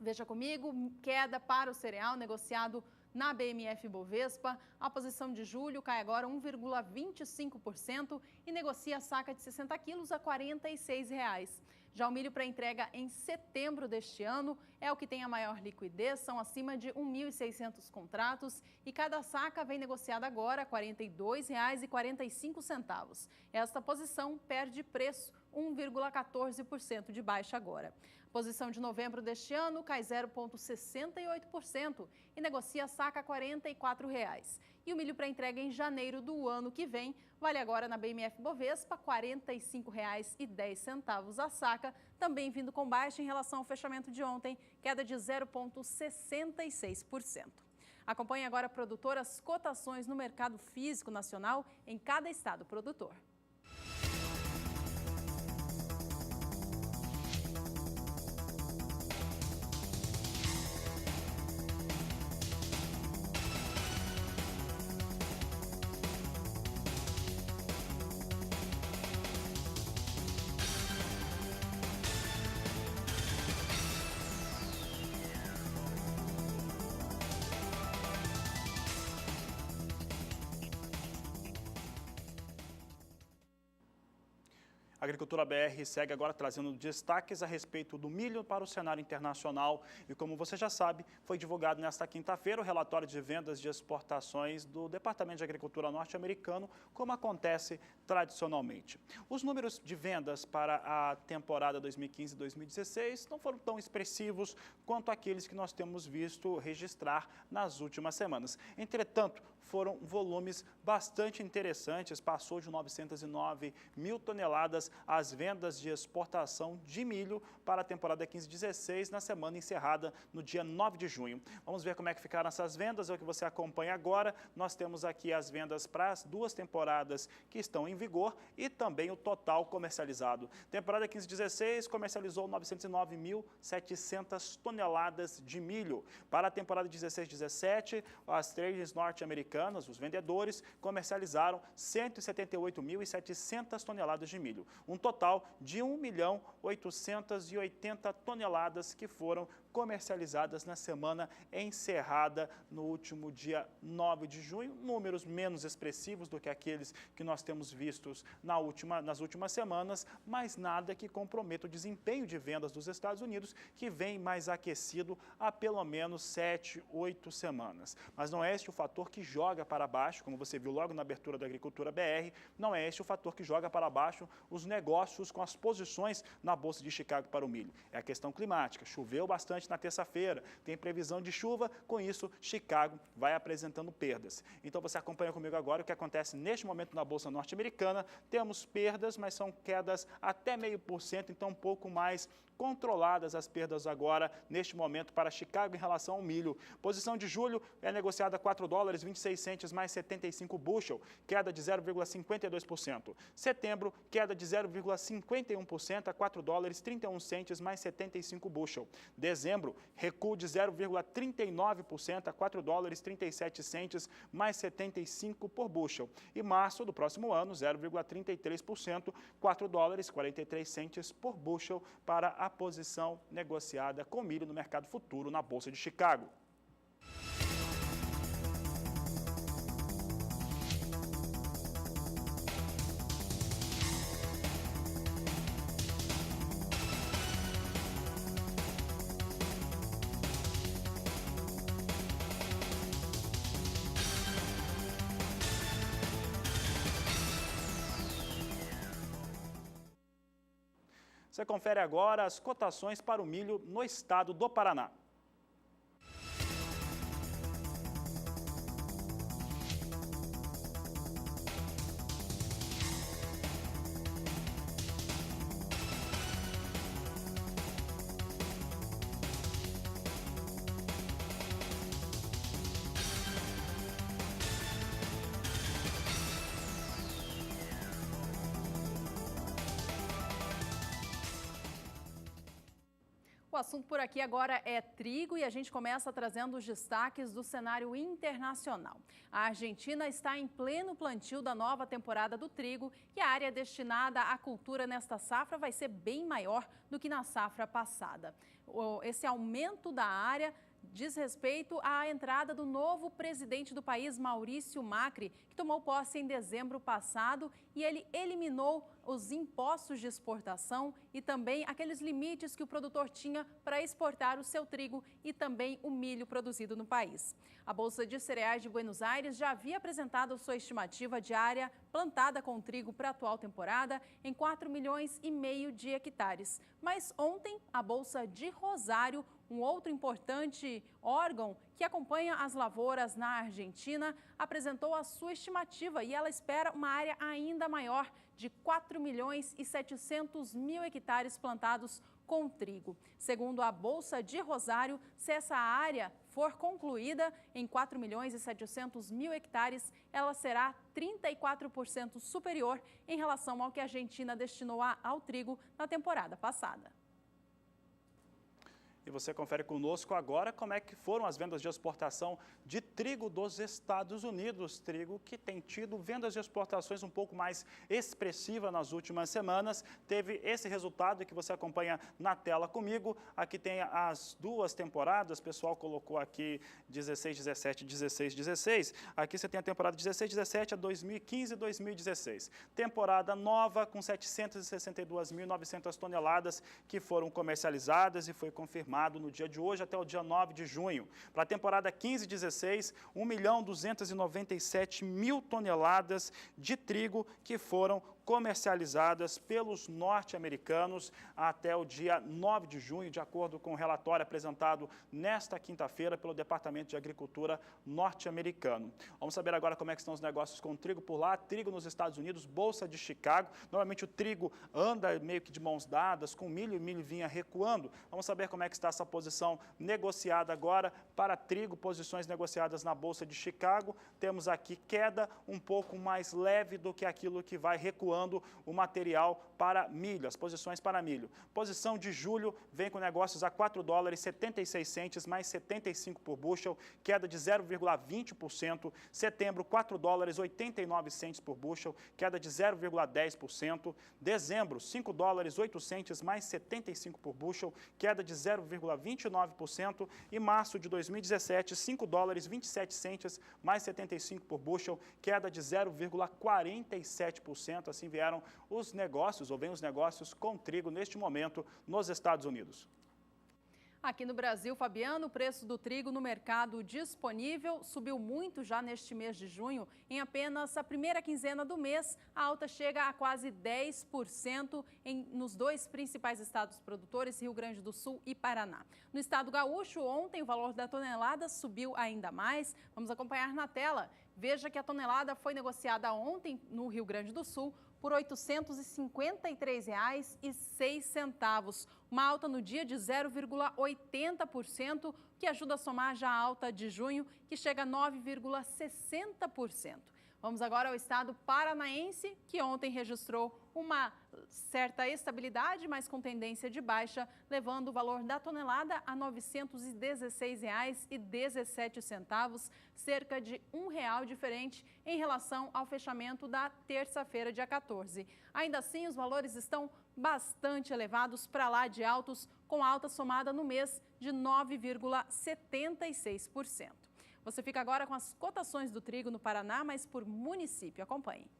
Veja comigo, queda para o cereal negociado na BMF Bovespa. A posição de julho cai agora 1,25% e negocia a saca de 60 quilos a R$ 46. Já o milho para entrega em setembro deste ano é o que tem a maior liquidez, são acima de 1.600 contratos e cada saca vem negociada agora a R$ 42,45. Esta posição perde preço, 1,14% de baixa agora. A posição de novembro deste ano cai 0,68% e negocia a saca R$ 44,00. E o milho para entrega em janeiro do ano que vem vale agora na BMF Bovespa R$ 45,10 a saca, também vindo com baixa em relação ao fechamento de ontem, queda de 0,66%. Acompanhe agora, produtor, as cotações no mercado físico nacional em cada estado produtor. A Agricultura BR segue agora trazendo destaques a respeito do milho para o cenário internacional. E como você já sabe, foi divulgado nesta quinta-feira o relatório de vendas de exportações do Departamento de Agricultura norte-americano, como acontece tradicionalmente. Os números de vendas para a temporada 2015-2016 não foram tão expressivos quanto aqueles que nós temos visto registrar nas últimas semanas. Entretanto, foram volumes bastante interessantes, passou de 909 mil toneladas as vendas de exportação de milho para a temporada 15-16 na semana encerrada no dia 9 de junho. Vamos ver como é que ficaram essas vendas, é o que você acompanha agora. Nós temos aqui as vendas para as duas temporadas que estão em vigor e também o total comercializado. Temporada 15-16 comercializou 909.700 toneladas de milho. Para a temporada 16-17, as traders norte-americanas, os vendedores, comercializaram 178.700 toneladas de milho. Um total de 1.880 toneladas que foram comercializadas na semana encerrada no último dia 9 de junho, números menos expressivos do que aqueles que nós temos vistos nas últimas semanas, mas nada que comprometa o desempenho de vendas dos Estados Unidos, que vem mais aquecido há pelo menos 7, 8 semanas. Mas não é este o fator que joga para baixo, como você viu logo na abertura da Agricultura BR, não é este o fator que joga para baixo os negócios com as posições na Bolsa de Chicago para o milho. É a questão climática. Choveu bastante na terça-feira, tem previsão de chuva, com isso Chicago vai apresentando perdas. Então você acompanha comigo agora o que acontece neste momento na Bolsa norte-americana. Temos perdas, mas são quedas até 0,5%, então um pouco mais controladas as perdas agora, neste momento, para Chicago em relação ao milho. Posição de julho é negociada a $4,26 mais 75 bushel, queda de 0,52%. Setembro, queda de 0,51% a $4,31 mais 75 bushel. Dezembro, recuo de 0,39% a $4,37 mais 75 por bushel. E março do próximo ano, 0,33%, $4,43 por bushel para a posição negociada com milho no mercado futuro na Bolsa de Chicago. Você confere agora as cotações para o milho no estado do Paraná. O assunto por aqui agora é trigo e a gente começa trazendo os destaques do cenário internacional. A Argentina está em pleno plantio da nova temporada do trigo e a área destinada à cultura nesta safra vai ser bem maior do que na safra passada. Esse aumento da área diz respeito à entrada do novo presidente do país, Maurício Macri, que tomou posse em dezembro passado, e ele eliminou os impostos de exportação e também aqueles limites que o produtor tinha para exportar o seu trigo e também o milho produzido no país. A Bolsa de Cereais de Buenos Aires já havia apresentado sua estimativa de área plantada com trigo para a atual temporada em 4,5 milhões de hectares. Mas ontem, a Bolsa de Rosário, um outro importante órgão que acompanha as lavouras na Argentina, apresentou a sua estimativa e ela espera uma área ainda maior de 4,7 milhões hectares plantados com trigo. Segundo a Bolsa de Rosário, se essa área for concluída em 4,7 milhões hectares, ela será 34% superior em relação ao que a Argentina destinou ao trigo na temporada passada. E você confere conosco agora como é que foram as vendas de exportação de trigo dos Estados Unidos. Trigo que tem tido vendas de exportações um pouco mais expressivas nas últimas semanas. Teve esse resultado que você acompanha na tela comigo. Aqui tem as duas temporadas. O pessoal colocou aqui 16, 17, 16, 16. Aqui você tem a temporada 16, 17 a 2015 e 2016. Temporada nova com 762.900 toneladas que foram comercializadas e foi confirmado no dia de hoje até o dia 9 de junho. Para a temporada 15-16, 1.297.000 toneladas de trigo que foram comercializadas pelos norte-americanos até o dia 9 de junho, de acordo com o relatório apresentado nesta quinta-feira pelo Departamento de Agricultura norte-americano. Vamos saber agora como é que estão os negócios com trigo por lá. Trigo nos Estados Unidos, Bolsa de Chicago. Normalmente o trigo anda meio que de mãos dadas com milho, e o milho vinha recuando. Vamos saber como é que está essa posição negociada agora para trigo, posições negociadas na Bolsa de Chicago. Temos aqui queda um pouco mais leve do que aquilo que vai recuando o material para milho, as posições para milho. Posição de julho vem com negócios a $4,76 mais 75 por bushel, queda de 0,20%. Setembro, $4,89 por bushel, queda de 0,10%. Dezembro, $5,08 mais 75 por bushel, queda de 0,29%. E março de 2017, $5,27 mais 75 por bushel, queda de 0,47%. Assim vieram os negócios, ou vêm os negócios com trigo neste momento nos Estados Unidos. Aqui no Brasil, Fabiano, o preço do trigo no mercado disponível subiu muito já neste mês de junho. Em apenas a primeira quinzena do mês, a alta chega a quase 10% nos dois principais estados produtores, Rio Grande do Sul e Paraná. No estado gaúcho, ontem o valor da tonelada subiu ainda mais. Vamos acompanhar na tela. Veja que a tonelada foi negociada ontem no Rio Grande do Sul por R$ 853,06, uma alta no dia de 0,80%, que ajuda a somar já a alta de junho, que chega a 9,60%. Vamos agora ao estado paranaense, que ontem registrou uma certa estabilidade, mas com tendência de baixa, levando o valor da tonelada a R$ 916,17, cerca de R$ 1 diferente em relação ao fechamento da terça-feira, dia 14. Ainda assim, os valores estão bastante elevados, para lá de altos, com alta somada no mês de 9,76%. Você fica agora com as cotações do trigo no Paraná, mas por município. Acompanhe.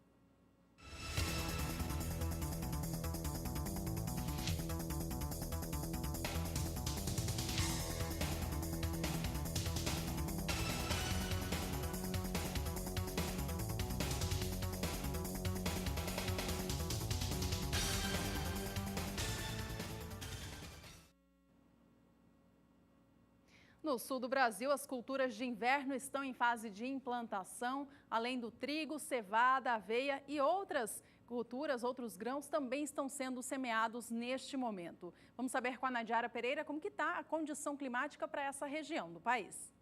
No sul do Brasil, as culturas de inverno estão em fase de implantação. Além do trigo, cevada, aveia e outras culturas, outros grãos também estão sendo semeados neste momento. Vamos saber com a Nadiara Pereira como que está a condição climática para essa região do país.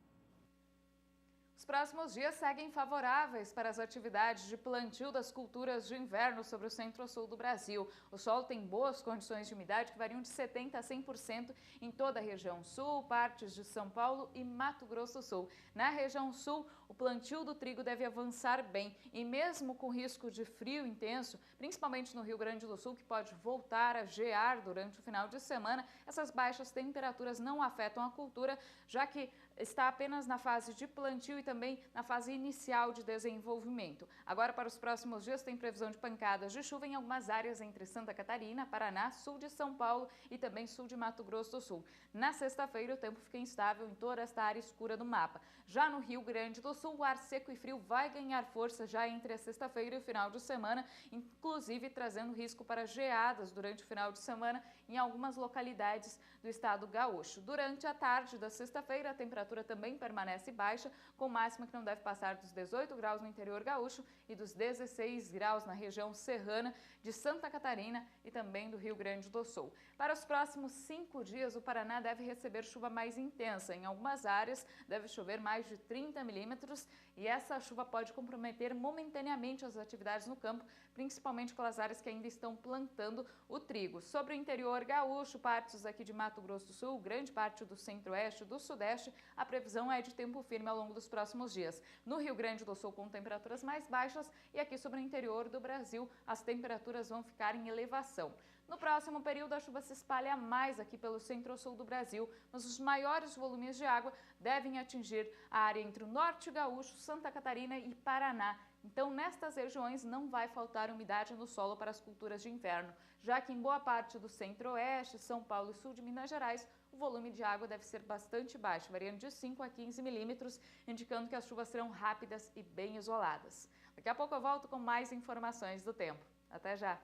Os próximos dias seguem favoráveis para as atividades de plantio das culturas de inverno sobre o centro-sul do Brasil. O solo tem boas condições de umidade que variam de 70% a 100% em toda a região sul, partes de São Paulo e Mato Grosso do Sul. Na região sul, o plantio do trigo deve avançar bem e mesmo com risco de frio intenso, principalmente no Rio Grande do Sul, que pode voltar a gear durante o final de semana, essas baixas temperaturas não afetam a cultura, já que está apenas na fase de plantio e também na fase inicial de desenvolvimento. Agora, para os próximos dias, tem previsão de pancadas de chuva em algumas áreas entre Santa Catarina, Paraná, sul de São Paulo e também sul de Mato Grosso do Sul. Na sexta-feira, o tempo fica instável em toda esta área escura do mapa. Já no Rio Grande do Sul, o ar seco e frio vai ganhar força já entre a sexta-feira e o final de semana, inclusive trazendo risco para geadas durante o final de semana em algumas localidades do estado gaúcho. Durante a tarde da sexta-feira, a temperatura também permanece baixa, com máxima que não deve passar dos 18 graus no interior gaúcho e dos 16 graus na região serrana de Santa Catarina e também do Rio Grande do Sul. Para os próximos 5 dias, o Paraná deve receber chuva mais intensa. Em algumas áreas, deve chover mais de 30 milímetros e essa chuva pode comprometer momentaneamente as atividades no campo, principalmente pelas áreas que ainda estão plantando o trigo. Sobre o interior gaúcho, partes aqui de Mato Grosso do Sul, grande parte do centro-oeste e do sudeste, a previsão é de tempo firme ao longo dos próximos dias. No Rio Grande do Sul, com temperaturas mais baixas e aqui sobre o interior do Brasil, as temperaturas vão ficar em elevação. No próximo período, a chuva se espalha mais aqui pelo centro-sul do Brasil, mas os maiores volumes de água devem atingir a área entre o norte gaúcho, Santa Catarina e Paraná. Então, nestas regiões não vai faltar umidade no solo para as culturas de inverno, já que em boa parte do centro-oeste, São Paulo e sul de Minas Gerais, o volume de água deve ser bastante baixo, variando de 5 a 15 milímetros, indicando que as chuvas serão rápidas e bem isoladas. Daqui a pouco eu volto com mais informações do tempo. Até já!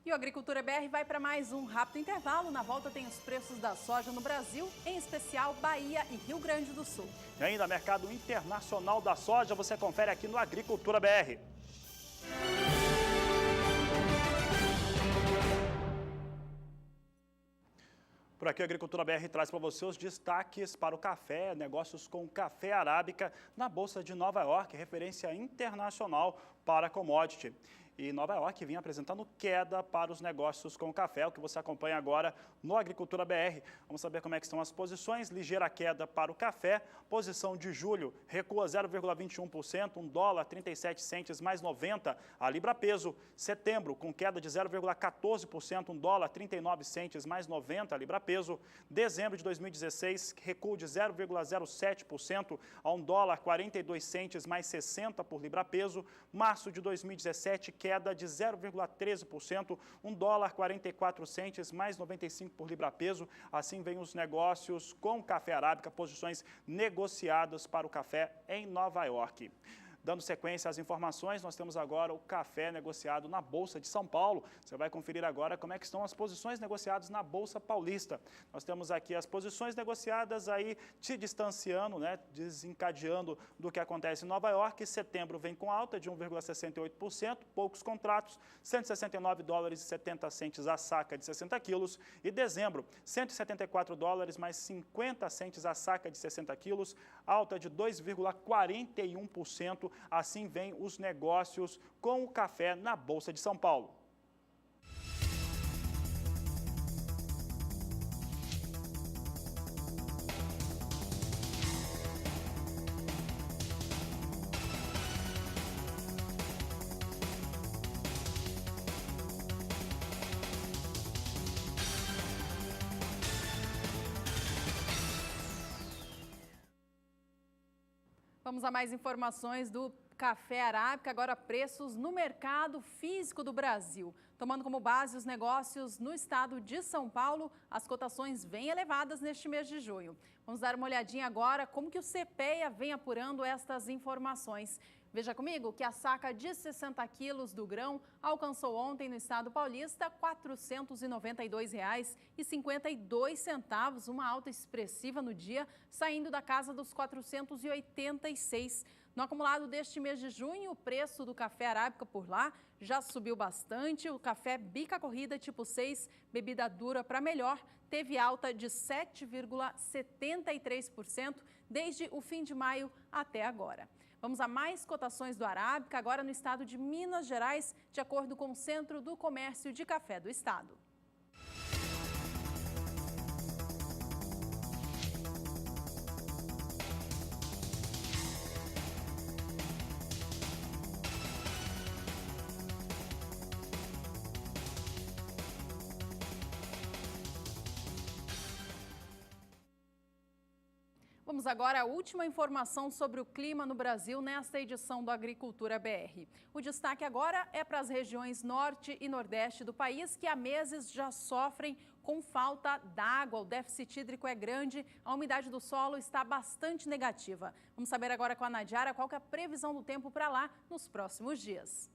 E o Agricultura BR vai para mais um rápido intervalo. Na volta tem os preços da soja no Brasil, em especial Bahia e Rio Grande do Sul. E ainda mercado internacional da soja, você confere aqui no Agricultura BR. Por aqui, a Agricultura BR traz para você os destaques para o café, negócios com café arábica na Bolsa de Nova York, referência internacional para commodity. E Nova York vinha apresentando queda para os negócios com café, o que você acompanha agora no Agricultura BR. Vamos saber como é que estão as posições. Ligeira queda para o café. Posição de julho recua 0,21%, $1, 37 centes mais 90 a libra peso. Setembro com queda de 0,14%, $1, 39 centes mais 90 a libra peso. Dezembro de 2016 recuo de 0,07% a $1, 42 centes mais 60 por libra peso. Março de 2017 queda de 0,13%, $1, 44 centes mais 95 por libra peso. Assim vem os negócios com café arábica, posições negociadas para o café em Nova York. Dando sequência às informações, nós temos agora o café negociado na Bolsa de São Paulo. Você vai conferir agora como é que estão as posições negociadas na Bolsa Paulista. Nós temos aqui as posições negociadas aí te distanciando, né, desencadeando do que acontece em Nova York. Setembro vem com alta de 1,68%, poucos contratos, $169,70 a saca de 60 quilos. E dezembro, $174 mais 50 centes a saca de 60 quilos, alta de 2,41%. Assim vem os negócios com o café na Bolsa de São Paulo. Vamos a mais informações do café arábica, agora preços no mercado físico do Brasil. Tomando como base os negócios no estado de São Paulo, as cotações vêm elevadas neste mês de junho. Vamos dar uma olhadinha agora como que o CPEA vem apurando estas informações. Veja comigo que a saca de 60 quilos do grão alcançou ontem no estado paulista R$ 492,52, uma alta expressiva no dia, saindo da casa dos 486. No acumulado deste mês de junho, o preço do café arábica por lá já subiu bastante. O café bica corrida tipo 6, bebida dura para melhor, teve alta de 7,73% desde o fim de maio até agora. Vamos a mais cotações do Arábica, agora no estado de Minas Gerais, de acordo com o Centro do Comércio de Café do Estado. Vamos agora à última informação sobre o clima no Brasil nesta edição do Agricultura BR. O destaque agora é para as regiões norte e nordeste do país, que há meses já sofrem com falta d'água. O déficit hídrico é grande, a umidade do solo está bastante negativa. Vamos saber agora com a Nadiara qual que é a previsão do tempo para lá nos próximos dias.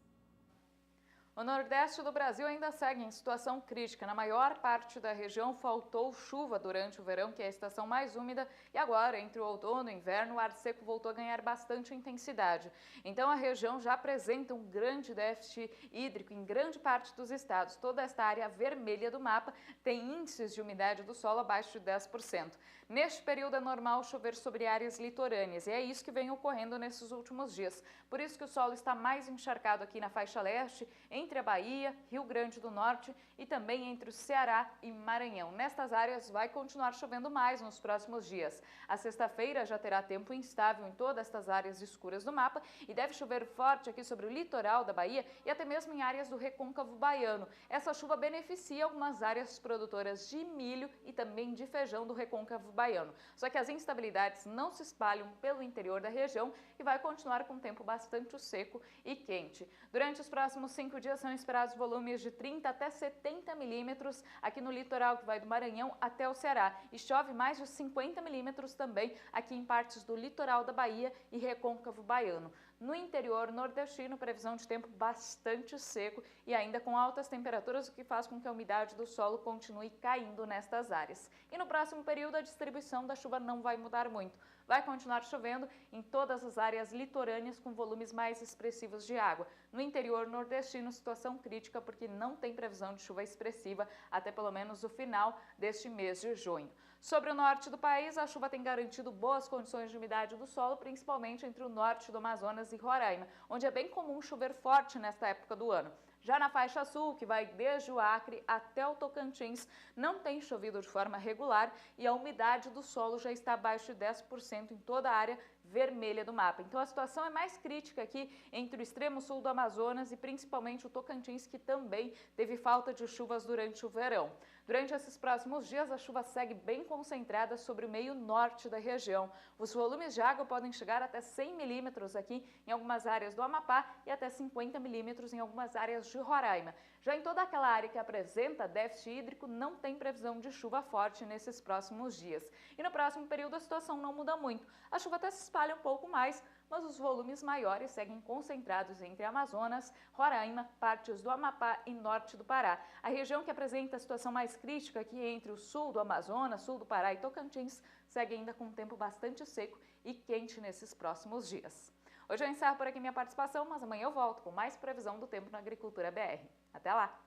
O Nordeste do Brasil ainda segue em situação crítica. Na maior parte da região faltou chuva durante o verão, que é a estação mais úmida, e agora, entre o outono e o inverno, o ar seco voltou a ganhar bastante intensidade. Então, a região já apresenta um grande déficit hídrico em grande parte dos estados. Toda esta área vermelha do mapa tem índices de umidade do solo abaixo de 10%. Neste período é normal chover sobre áreas litorâneas, e é isso que vem ocorrendo nesses últimos dias. Por isso que o solo está mais encharcado aqui na faixa leste, entre a Bahia, Rio Grande do Norte e também entre o Ceará e Maranhão. Nestas áreas vai continuar chovendo mais nos próximos dias. A sexta-feira já terá tempo instável em todas estas áreas escuras do mapa e deve chover forte aqui sobre o litoral da Bahia e até mesmo em áreas do recôncavo baiano. Essa chuva beneficia algumas áreas produtoras de milho e também de feijão do recôncavo baiano. Só que as instabilidades não se espalham pelo interior da região e vai continuar com um tempo bastante seco e quente. Durante os próximos 5 dias são esperados volumes de 30 até 70 milímetros aqui no litoral que vai do Maranhão até o Ceará e chove mais de 50 milímetros também aqui em partes do litoral da Bahia e recôncavo baiano. No interior nordestino, previsão de tempo bastante seco e ainda com altas temperaturas, o que faz com que a umidade do solo continue caindo nestas áreas. E no próximo período, a distribuição da chuva não vai mudar muito. Vai continuar chovendo em todas as áreas litorâneas com volumes mais expressivos de água. No interior nordestino, situação crítica porque não tem previsão de chuva expressiva até pelo menos o final deste mês de junho. Sobre o norte do país, a chuva tem garantido boas condições de umidade do solo, principalmente entre o norte do Amazonas e Roraima, onde é bem comum chover forte nesta época do ano. Já na faixa sul, que vai desde o Acre até o Tocantins, não tem chovido de forma regular e a umidade do solo já está abaixo de 10% em toda a área vermelha do mapa. Então a situação é mais crítica aqui entre o extremo sul do Amazonas e principalmente o Tocantins, que também teve falta de chuvas durante o verão. Durante esses próximos dias, a chuva segue bem concentrada sobre o meio norte da região. Os volumes de água podem chegar até 100 milímetros aqui em algumas áreas do Amapá e até 50 milímetros em algumas áreas de Roraima. Já em toda aquela área que apresenta déficit hídrico, não tem previsão de chuva forte nesses próximos dias. E no próximo período a situação não muda muito. A chuva até se espalha um pouco mais, mas os volumes maiores seguem concentrados entre Amazonas, Roraima, partes do Amapá e norte do Pará. A região que apresenta a situação mais crítica aqui entre o sul do Amazonas, sul do Pará e Tocantins, segue ainda com um tempo bastante seco e quente nesses próximos dias. Hoje eu encerro por aqui minha participação, mas amanhã eu volto com mais previsão do tempo na Agricultura BR. Até lá!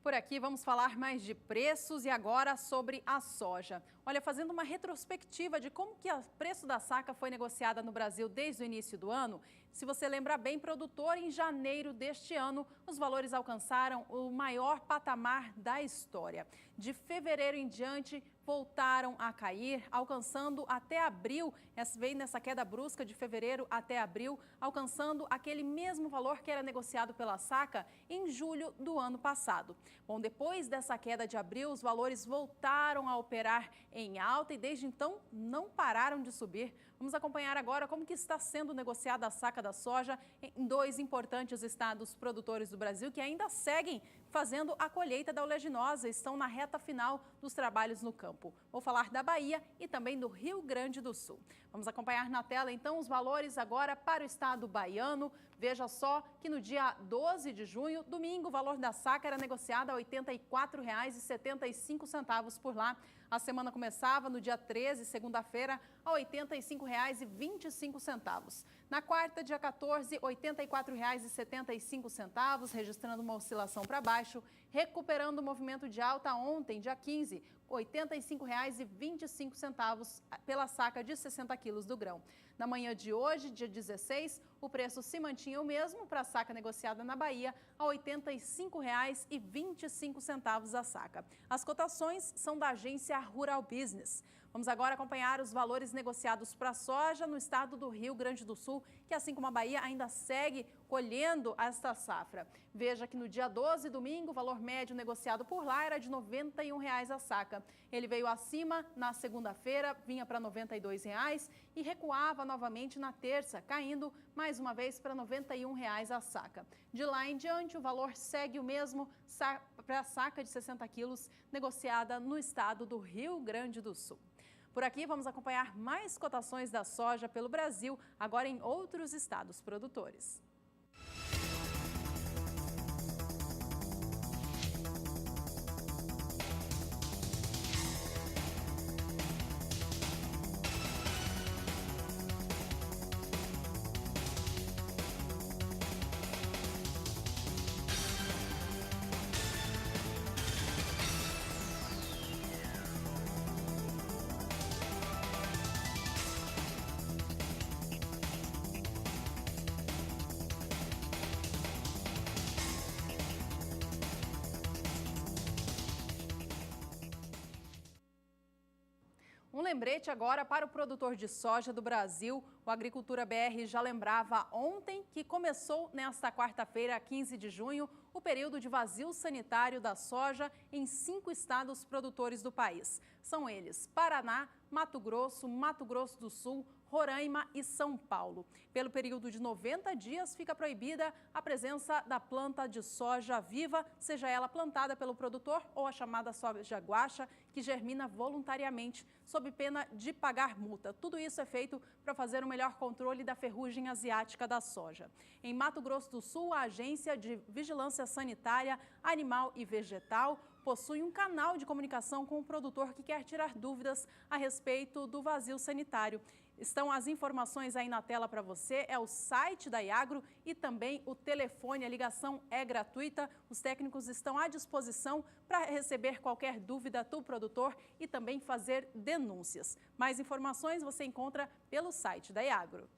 Por aqui vamos falar mais de preços e agora sobre a soja. Olha, fazendo uma retrospectiva de como que o preço da saca foi negociada no Brasil desde o início do ano, se você lembra bem, produtor, em janeiro deste ano, os valores alcançaram o maior patamar da história. De fevereiro em diante, voltaram a cair, alcançando até abril, veio nessa queda brusca de fevereiro até abril, alcançando aquele mesmo valor que era negociado pela saca em julho do ano passado. Bom, depois dessa queda de abril, os valores voltaram a operar em alta e desde então não pararam de subir. Vamos acompanhar agora como que está sendo negociada a saca da soja em 2 importantes estados produtores do Brasil que ainda seguem fazendo a colheita da oleaginosa, estão na reta final dos trabalhos no campo. Vou falar da Bahia e também do Rio Grande do Sul. Vamos acompanhar na tela então os valores agora para o estado baiano. Veja só que no dia 12 de junho, domingo, o valor da saca era negociado a R$ 84,75 por lá. A semana começava no dia 13, segunda-feira, a R$ 85,25. Na quarta, dia 14, R$ 84,75, registrando uma oscilação para baixo, recuperando o movimento de alta ontem, dia 15, R$ 85,25 pela saca de 60 quilos do grão. Na manhã de hoje, dia 16, o preço se mantinha o mesmo para a saca negociada na Bahia, a R$ 85,25 a saca. As cotações são da agência Rural Business. Vamos agora acompanhar os valores negociados para a soja no estado do Rio Grande do Sul, que assim como a Bahia ainda segue colhendo esta safra. Veja que no dia 12, domingo, o valor médio negociado por lá era de R$ 91,00 a saca. Ele veio acima na segunda-feira, vinha para R$ 92,00 e recuava novamente na terça, caindo mais uma vez para R$ 91,00 a saca. De lá em diante, o valor segue o mesmo para a saca de 60 quilos negociada no estado do Rio Grande do Sul. Por aqui, vamos acompanhar mais cotações da soja pelo Brasil, agora em outros estados produtores. Um lembrete agora para o produtor de soja do Brasil. O Agricultura BR já lembrava ontem que começou nesta quarta-feira, 15 de junho, o período de vazio sanitário da soja em 5 estados produtores do país. São eles Paraná, Mato Grosso do Sul, Roraima e São Paulo. Pelo período de 90 dias, fica proibida a presença da planta de soja viva, seja ela plantada pelo produtor ou a chamada soja guaxa, que germina voluntariamente, sob pena de pagar multa. Tudo isso é feito para fazer um melhor controle da ferrugem asiática da soja. Em Mato Grosso do Sul, a Agência de Vigilância Sanitária, Animal e Vegetal possui um canal de comunicação com o produtor que quer tirar dúvidas a respeito do vazio sanitário. Estão as informações aí na tela para você, é o site da Iagro e também o telefone, a ligação é gratuita. Os técnicos estão à disposição para receber qualquer dúvida do produtor e também fazer denúncias. Mais informações você encontra pelo site da Iagro.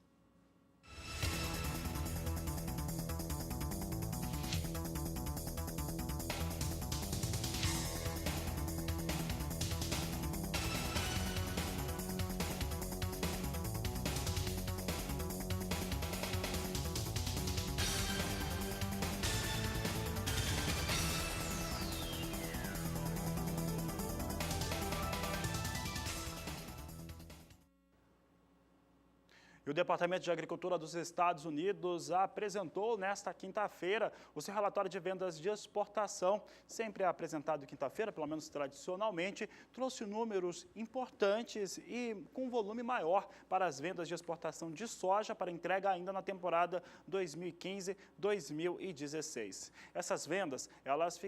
E o Departamento de Agricultura dos Estados Unidos apresentou nesta quinta-feira o seu relatório de vendas de exportação, sempre apresentado quinta-feira, pelo menos tradicionalmente, trouxe números importantes e com volume maior para as vendas de exportação de soja para entrega ainda na temporada 2015-2016. Essas vendas, elas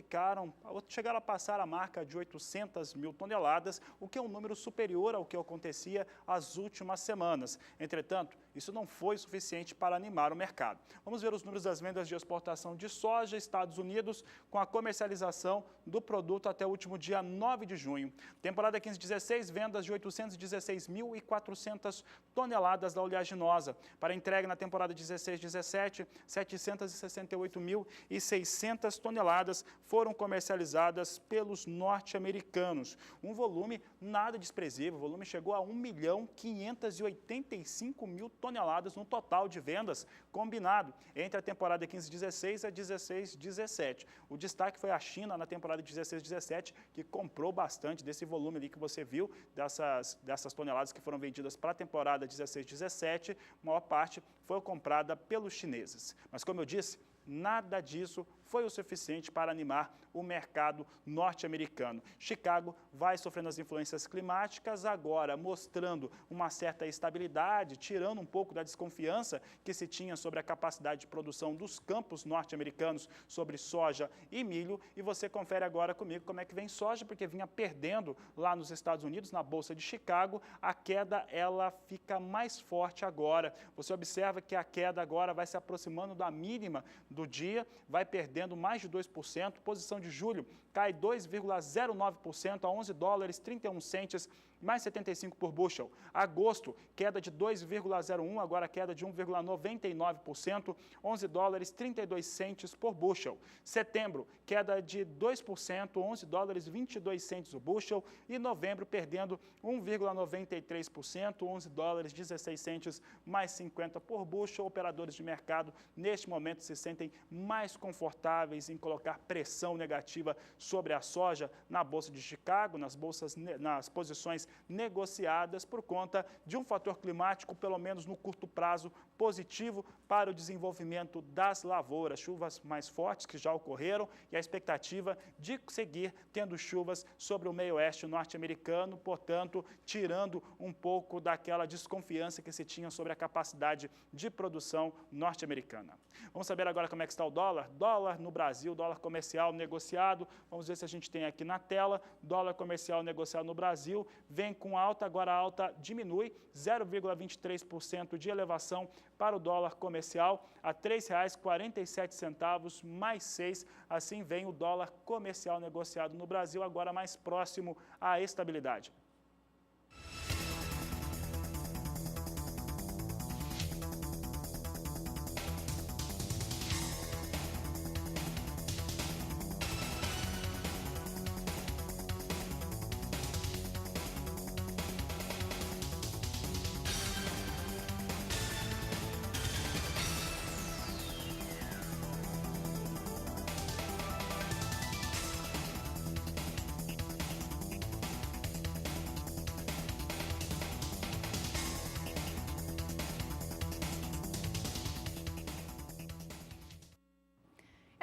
chegaram a passar a marca de 800 mil toneladas, o que é um número superior ao que acontecia as últimas semanas. Entretanto, isso não foi suficiente para animar o mercado. Vamos ver os números das vendas de exportação de soja, Estados Unidos, com a comercialização do produto até o último dia 9 de junho. Temporada 15-16, vendas de 816.400 toneladas da oleaginosa. Para entrega na temporada 16-17, 768.600 toneladas foram comercializadas pelos norte-americanos. Um volume nada desprezível, o volume chegou a 1.585.000 toneladas no total de vendas combinado entre a temporada 15-16 e a 16-17. O destaque foi a China na temporada 16-17, que comprou bastante desse volume ali que você viu, dessas toneladas que foram vendidas para a temporada 16-17, a maior parte foi comprada pelos chineses. Mas como eu disse, nada disso foi o suficiente para animar o mercado norte-americano. Chicago vai sofrendo as influências climáticas agora, mostrando uma certa estabilidade, tirando um pouco da desconfiança que se tinha sobre a capacidade de produção dos campos norte-americanos sobre soja e milho. E você confere agora comigo como é que vem soja, porque vinha perdendo lá nos Estados Unidos, na Bolsa de Chicago. A queda, ela fica mais forte agora. Você observa que a queda agora vai se aproximando da mínima do dia, vai perdendo mais de 2%. Posição de julho cai 2,09% a 11 dólares 31 centes, mais 75 por bushel. Agosto, queda de 2,01, agora queda de 1,99%, 11 dólares 32 centes por bushel. Setembro, queda de 2%, 11 dólares 22 centes o bushel. E novembro, perdendo 1,93%, 11 dólares 16 centes, mais 50 por bushel. Operadores de mercado, neste momento, se sentem mais confortáveis em colocar pressão negativa sobre a soja na Bolsa de Chicago, nas posições negociadas, por conta de um fator climático, pelo menos no curto prazo, positivo para o desenvolvimento das lavouras. Chuvas mais fortes que já ocorreram e a expectativa de seguir tendo chuvas sobre o meio-oeste norte-americano, portanto, tirando um pouco daquela desconfiança que se tinha sobre a capacidade de produção norte-americana. Vamos saber agora como é que está o dólar? Dólar no Brasil, dólar comercial negociado. Vamos ver se a gente tem aqui na tela. Dólar comercial negociado no Brasil vem com alta, agora a alta diminui, 0,23% de elevação para o dólar comercial a R$ 3,47 mais 6. Assim vem o dólar comercial negociado no Brasil, agora mais próximo à estabilidade.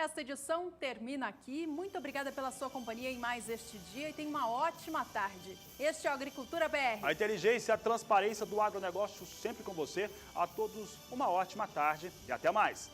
Esta edição termina aqui. Muito obrigada pela sua companhia em mais este dia e tenha uma ótima tarde. Este é o Agricultura BR. A inteligência e a transparência do agronegócio sempre com você. A todos uma ótima tarde e até mais.